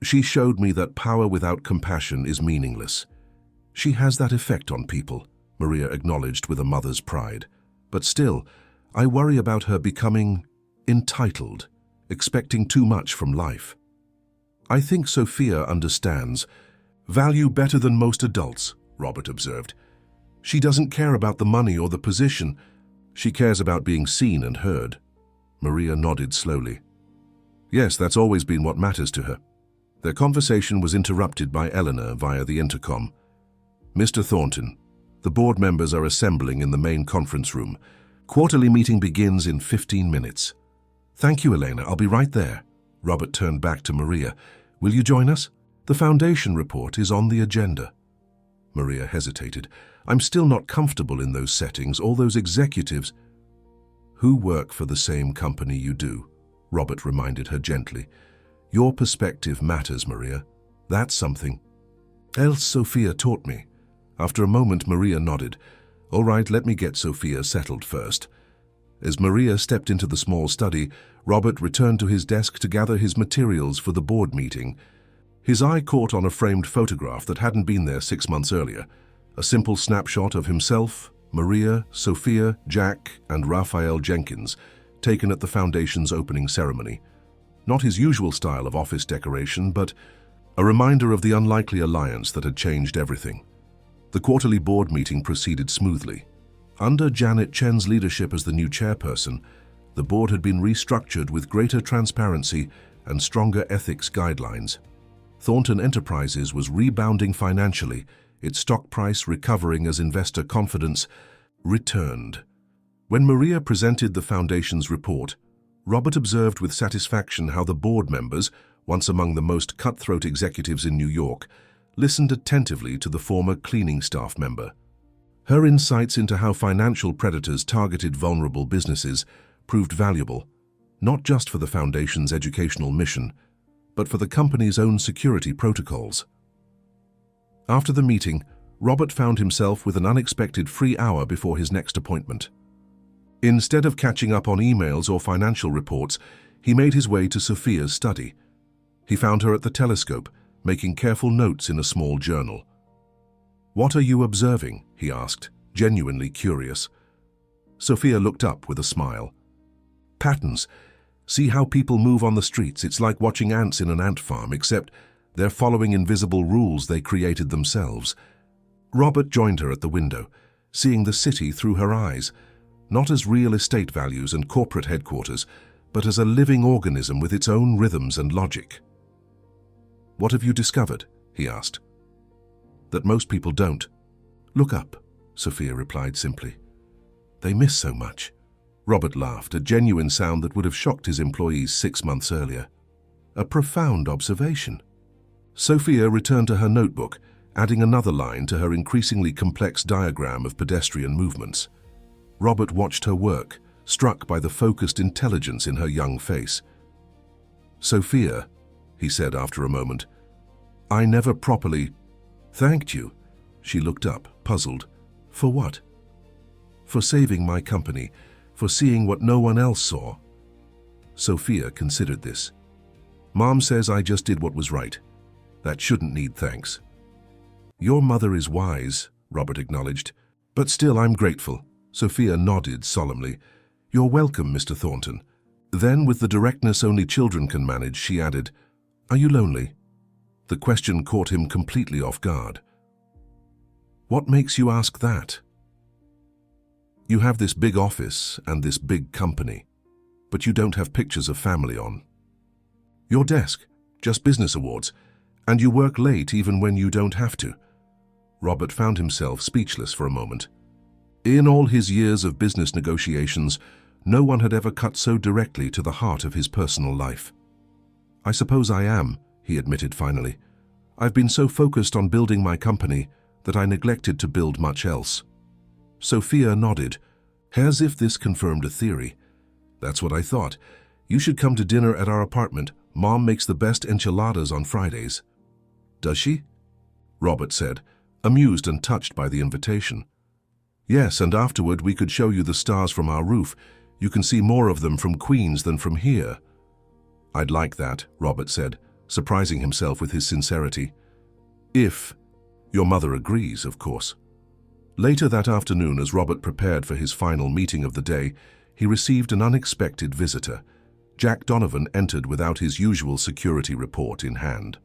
"She showed me that power without compassion is meaningless." "She has that effect on people," Maria acknowledged with a mother's pride. "But still, I worry about her becoming entitled, expecting too much from life." "I think Sophia understands value better than most adults," Robert observed. "She doesn't care about the money or the position. She cares about being seen and heard." Maria nodded slowly. "Yes, that's always been what matters to her." Their conversation was interrupted by Eleanor via the intercom. "Mr. Thornton, the board members are assembling in the main conference room. Quarterly meeting begins in 15 minutes. "Thank you, Elena. I'll be right there." Robert turned back to Maria. "Will you join us? The foundation report is on the agenda." Maria hesitated. "I'm still not comfortable in those settings, all those executives." "Who work for the same company you do?" Robert reminded her gently. "Your perspective matters, Maria. That's something else Sophia taught me." After a moment, Maria nodded. "All right, let me get Sophia settled first." As Maria stepped into the small study, Robert returned to his desk to gather his materials for the board meeting. His eye caught on a framed photograph that hadn't been there 6 months earlier. A simple snapshot of himself, Maria, Sophia, Jack, and Raphael Jenkins, taken at the foundation's opening ceremony. Not his usual style of office decoration, but a reminder of the unlikely alliance that had changed everything. The quarterly board meeting proceeded smoothly. Under Janet Chen's leadership as the new chairperson, the board had been restructured with greater transparency and stronger ethics guidelines. Thornton Enterprises was rebounding financially, its stock price recovering as investor confidence returned. When Maria presented the foundation's report, Robert observed with satisfaction how the board members, once among the most cutthroat executives in New York, listened attentively to the former cleaning staff member. Her insights into how financial predators targeted vulnerable businesses proved valuable, not just for the foundation's educational mission, but for the company's own security protocols. After the meeting, Robert found himself with an unexpected free hour before his next appointment. Instead of catching up on emails or financial reports, he made his way to Sophia's study. He found her at the telescope, making careful notes in a small journal. "What are you observing?" he asked, genuinely curious. Sophia looked up with a smile. "Patterns. See how people move on the streets. It's like watching ants in an ant farm, except they're following invisible rules they created themselves." Robert joined her at the window, seeing the city through her eyes, not as real estate values and corporate headquarters, but as a living organism with its own rhythms and logic. "What have you discovered?" he asked. that most people don't. Look up, Sophia replied simply. They miss so much. Robert laughed, a genuine sound that would have shocked his employees 6 months earlier. A profound observation. Sophia returned to her notebook, adding another line to her increasingly complex diagram of pedestrian movements. Robert watched her work, struck by the focused intelligence in her young face. Sophia, he said after a moment, I never properly thanked you. She looked up, puzzled. For what? For saving my company, for seeing what no one else saw. Sophia considered this. Mom says I just did what was right. That shouldn't need thanks. Your mother is wise, Robert acknowledged, but still I'm grateful. Sophia nodded solemnly. You're welcome, Mr. Thornton. Then, with the directness only children can manage, she added, Are you lonely? The question caught him completely off guard. What makes you ask that? You have this big office and this big company, but you don't have pictures of family on your desk, just business awards, and you work late even when you don't have to. Robert found himself speechless for a moment. In all his years of business negotiations, no one had ever cut so directly to the heart of his personal life. I suppose I am, he admitted finally. I've been so focused on building my company that I neglected to build much else. Sophia nodded, as if this confirmed a theory. That's what I thought. You should come to dinner at our apartment. Mom makes the best enchiladas on Fridays. Does she? Robert said, amused and touched by the invitation. Yes, and afterward we could show you the stars from our roof. You can see more of them from Queens than from here. I'd like that, Robert said, surprising himself with his sincerity. If your mother agrees, of course. Later that afternoon, as Robert prepared for his final meeting of the day, he received an unexpected visitor. Jack Donovan entered without his usual security report in hand.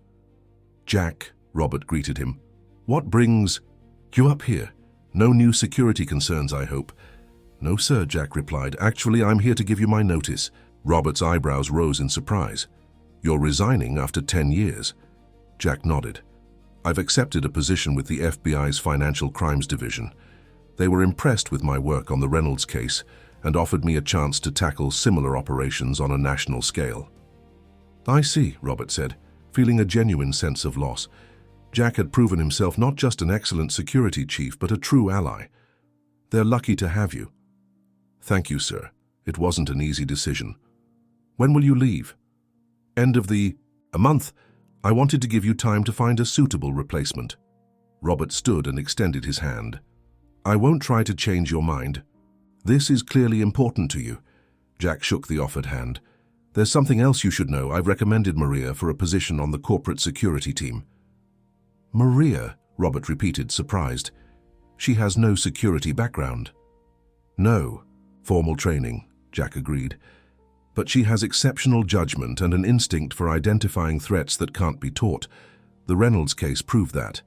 Jack, Robert greeted him. What brings you up here? No new security concerns, I hope. No, sir, Jack replied. Actually, I'm here to give you my notice. Robert's eyebrows rose in surprise. You're resigning after 10 years. Jack nodded. I've accepted a position with the FBI's Financial Crimes Division. They were impressed with my work on the Reynolds case and offered me a chance to tackle similar operations on a national scale. I see, Robert said, feeling a genuine sense of loss. Jack had proven himself not just an excellent security chief, but a true ally. They're lucky to have you. Thank you, sir. It wasn't an easy decision. When will you leave? End of a month. I wanted to give you time to find a suitable replacement. Robert stood and extended his hand. I won't try to change your mind. This is clearly important to you. Jack shook the offered hand. There's something else you should know. I've recommended Maria for a position on the corporate security team. Maria, Robert repeated, surprised. She has no security background. No, formal training, Jack agreed. But she has exceptional judgment and an instinct for identifying threats that can't be taught. The Reynolds case proved that.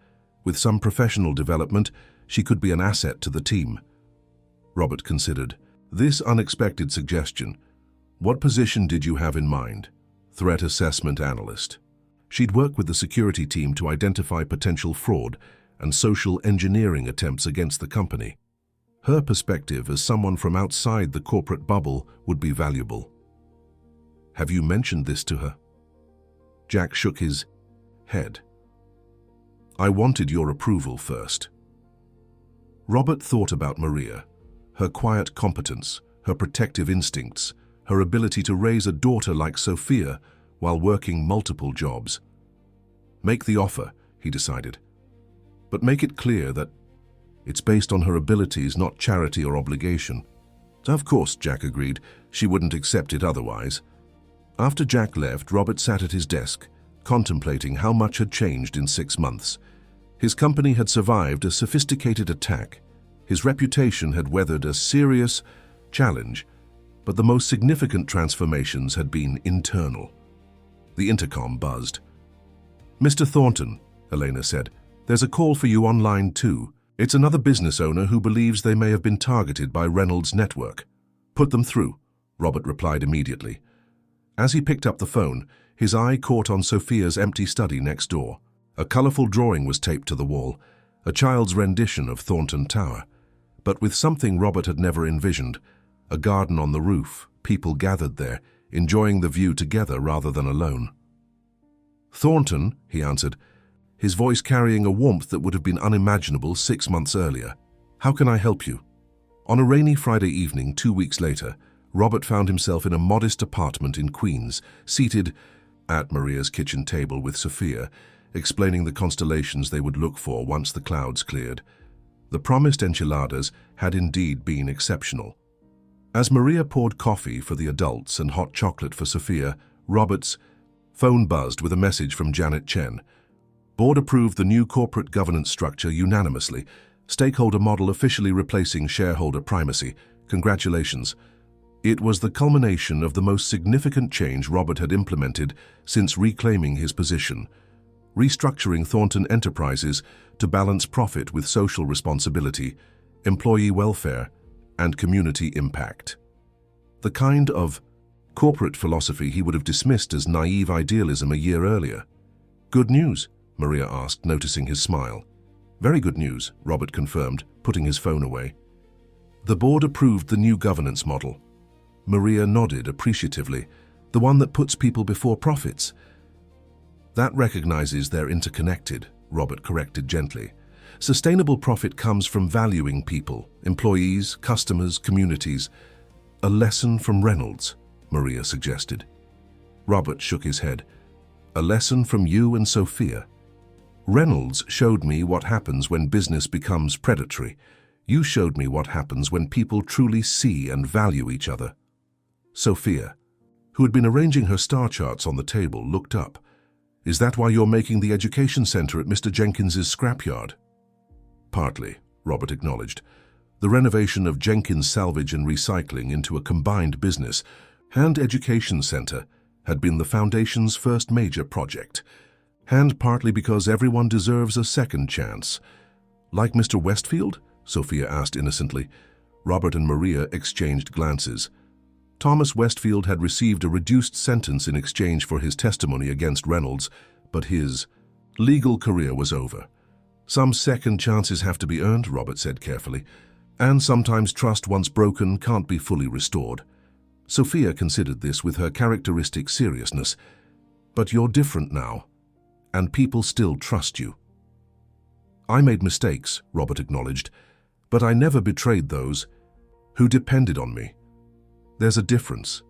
With some professional development, she could be an asset to the team. Robert considered. This unexpected suggestion. What position did you have in mind? Threat assessment analyst. She'd work with the security team to identify potential fraud and social engineering attempts against the company. Her perspective as someone from outside the corporate bubble would be valuable. Have you mentioned this to her? Jack shook his head. I wanted your approval first. Robert thought about Maria, her quiet competence, her protective instincts, her ability to raise a daughter like Sophia while working multiple jobs. Make the offer, he decided, but make it clear that it's based on her abilities, not charity or obligation. Of course, Jack agreed. She wouldn't accept it otherwise. After Jack left, Robert sat at his desk, contemplating how much had changed in 6 months. His company had survived a sophisticated attack. His reputation had weathered a serious challenge, but the most significant transformations had been internal. The intercom buzzed. Mr. Thornton, Elena said, there's a call for you on line 2. It's another business owner who believes they may have been targeted by Reynolds' network. Put them through, Robert replied immediately. As he picked up the phone, his eye caught on Sophia's empty study next door. A colourful drawing was taped to the wall, a child's rendition of Thornton Tower, but with something Robert had never envisioned: a garden on the roof, people gathered there, enjoying the view together rather than alone. "Thornton," he answered, his voice carrying a warmth that would have been unimaginable 6 months earlier. "How can I help you?" On a rainy Friday evening 2 weeks later, Robert found himself in a modest apartment in Queens, seated at Maria's kitchen table with Sophia, explaining the constellations they would look for once the clouds cleared. The promised enchiladas had indeed been exceptional. As Maria poured coffee for the adults and hot chocolate for Sophia, Robert's phone buzzed with a message from Janet Chen. Board approved the new corporate governance structure unanimously. Stakeholder model officially replacing shareholder primacy. Congratulations. It was the culmination of the most significant change Robert had implemented since reclaiming his position, restructuring Thornton Enterprises to balance profit with social responsibility, employee welfare, and community impact. The kind of corporate philosophy he would have dismissed as naive idealism a year earlier. "Good news?" Maria asked, noticing his smile. "Very good news," Robert confirmed, putting his phone away. "The board approved the new governance model." Maria nodded appreciatively. "The one that puts people before profits." "That recognizes they're interconnected," Robert corrected gently. "Sustainable profit comes from valuing people, employees, customers, communities." "A lesson from Reynolds," Maria suggested. Robert shook his head. "A lesson from you and Sophia. Reynolds showed me what happens when business becomes predatory. You showed me what happens when people truly see and value each other." Sophia, who had been arranging her star charts on the table, looked up. "Is that why you're making the education center at Mr. Jenkins's scrapyard?" "Partly," Robert acknowledged. "The renovation of Jenkins Salvage and Recycling into a combined business and education center had been the foundation's first major project, and partly because everyone deserves a second chance." "Like Mr. Westfield?" Sophia asked innocently. Robert and Maria exchanged glances. Thomas Westfield had received a reduced sentence in exchange for his testimony against Reynolds, but his legal career was over. "Some second chances have to be earned," Robert said carefully, "and sometimes trust once broken can't be fully restored." Sophia considered this with her characteristic seriousness. "But you're different now, and people still trust you." "I made mistakes," Robert acknowledged, "but I never betrayed those who depended on me. There's a difference."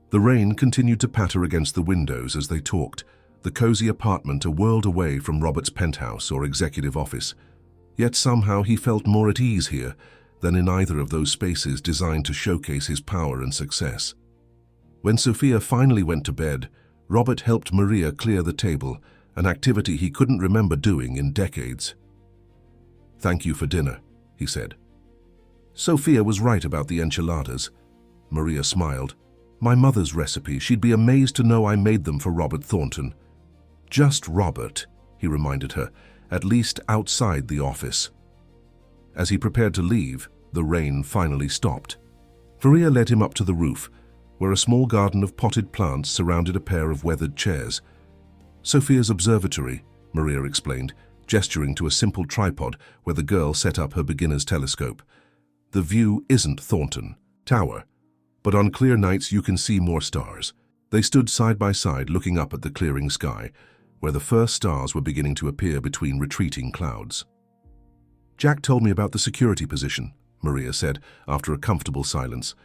The rain continued to patter against the windows as they talked, the cozy apartment a world away from Robert's penthouse or executive office. Yet somehow he felt more at ease here than in either of those spaces designed to showcase his power and success. When Sophia finally went to bed, Robert helped Maria clear the table, an activity he couldn't remember doing in decades. "Thank you for dinner," he said. Sophia was right about the enchiladas. Maria smiled. "My mother's recipe. She'd be amazed to know I made them for Robert Thornton." "Just Robert," he reminded her, "at least outside the office." As he prepared to leave, the rain finally stopped. Maria led him up to the roof, where a small garden of potted plants surrounded a pair of weathered chairs. "Sophia's observatory," Maria explained, gesturing to a simple tripod where the girl set up her beginner's telescope. "The view isn't Thornton Tower, but on clear nights you can see more stars." They stood side by side looking up at the clearing sky, where the first stars were beginning to appear between retreating clouds. "Jack told me about the security position," Maria said after a comfortable silence.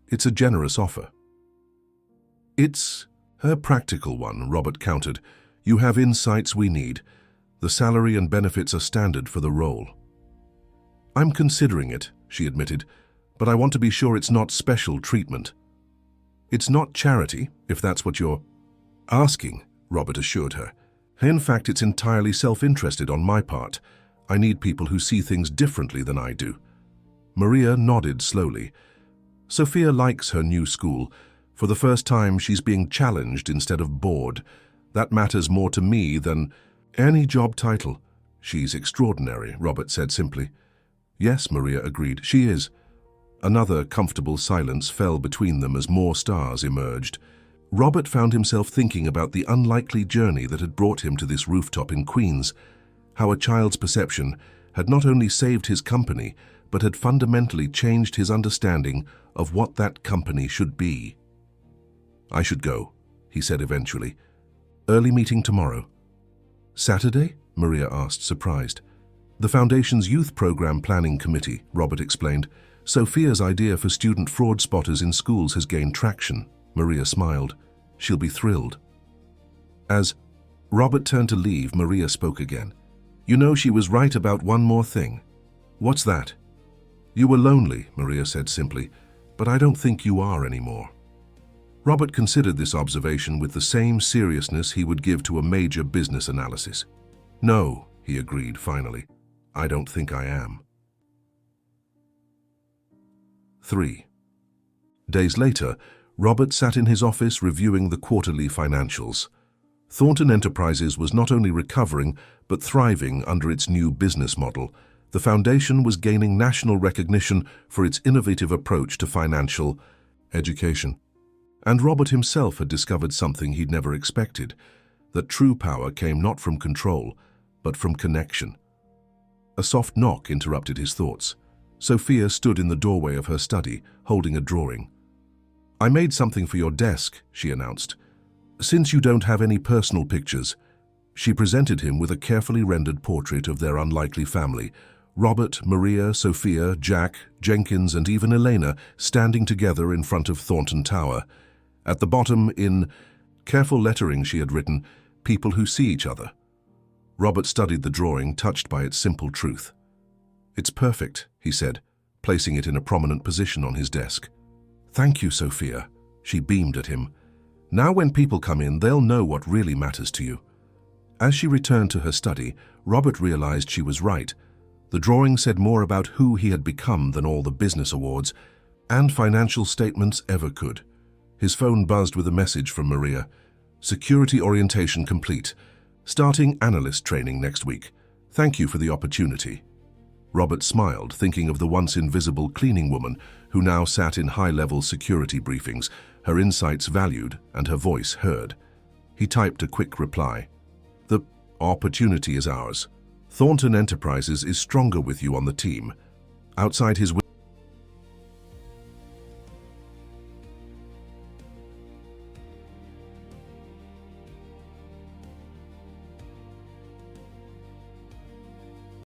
"It's a generous offer." "It's a practical one," Robert countered. "You have insights we need. The salary and benefits are standard for the role." "I'm considering it," she admitted, "but I want to be sure it's not special treatment." "It's not charity, if that's what you're asking," Robert assured her. "In fact, it's entirely self-interested on my part. I need people who see things differently than I do." Maria nodded slowly. Sophia likes her new school. For the first time, she's being challenged instead of bored. That matters more to me than any job title. "She's extraordinary," Robert said simply. "Yes," Maria agreed, "she is." Another comfortable silence fell between them as more stars emerged. Robert found himself thinking about the unlikely journey that had brought him to this rooftop in Queens, how a child's perception had not only saved his company, but had fundamentally changed his understanding of what that company should be. "I should go," he said eventually. "Early meeting tomorrow." "Saturday?" Maria asked, surprised. "The Foundation's Youth Program Planning Committee," Robert explained. "Sophia's idea for student fraud spotters in schools has gained traction." Maria smiled. "She'll be thrilled." As Robert turned to leave, Maria spoke again. "You know, she was right about one more thing." "What's that?" "You were lonely," Maria said simply, "but I don't think you are anymore." Robert considered this observation with the same seriousness he would give to a major business analysis. "No," he agreed finally, "I don't think I am." 3. Days later, Robert sat in his office reviewing the quarterly financials. Thornton Enterprises was not only recovering, but thriving under its new business model. The foundation was gaining national recognition for its innovative approach to financial education. And Robert himself had discovered something he'd never expected, that true power came not from control, but from connection. A soft knock interrupted his thoughts. Sophia stood in the doorway of her study, holding a drawing. "I made something for your desk," she announced. "Since you don't have any personal pictures." She presented him with a carefully rendered portrait of their unlikely family, Robert, Maria, Sophia, Jack, Jenkins, and even Elena standing together in front of Thornton Tower. At the bottom, in careful lettering, she had written, "People who see each other." Robert studied the drawing, touched by its simple truth. "It's perfect," he said, placing it in a prominent position on his desk. "Thank you, Sophia." She beamed at him. "Now when people come in, they'll know what really matters to you." As she returned to her study, Robert realized she was right. The drawing said more about who he had become than all the business awards and financial statements ever could. His phone buzzed with a message from Maria. "Security orientation complete. Starting analyst training next week. Thank you for the opportunity." Robert smiled, thinking of the once invisible cleaning woman who now sat in high-level security briefings, her insights valued and her voice heard. He typed a quick reply. "The opportunity is ours. Thornton Enterprises is stronger with you on the team." Outside his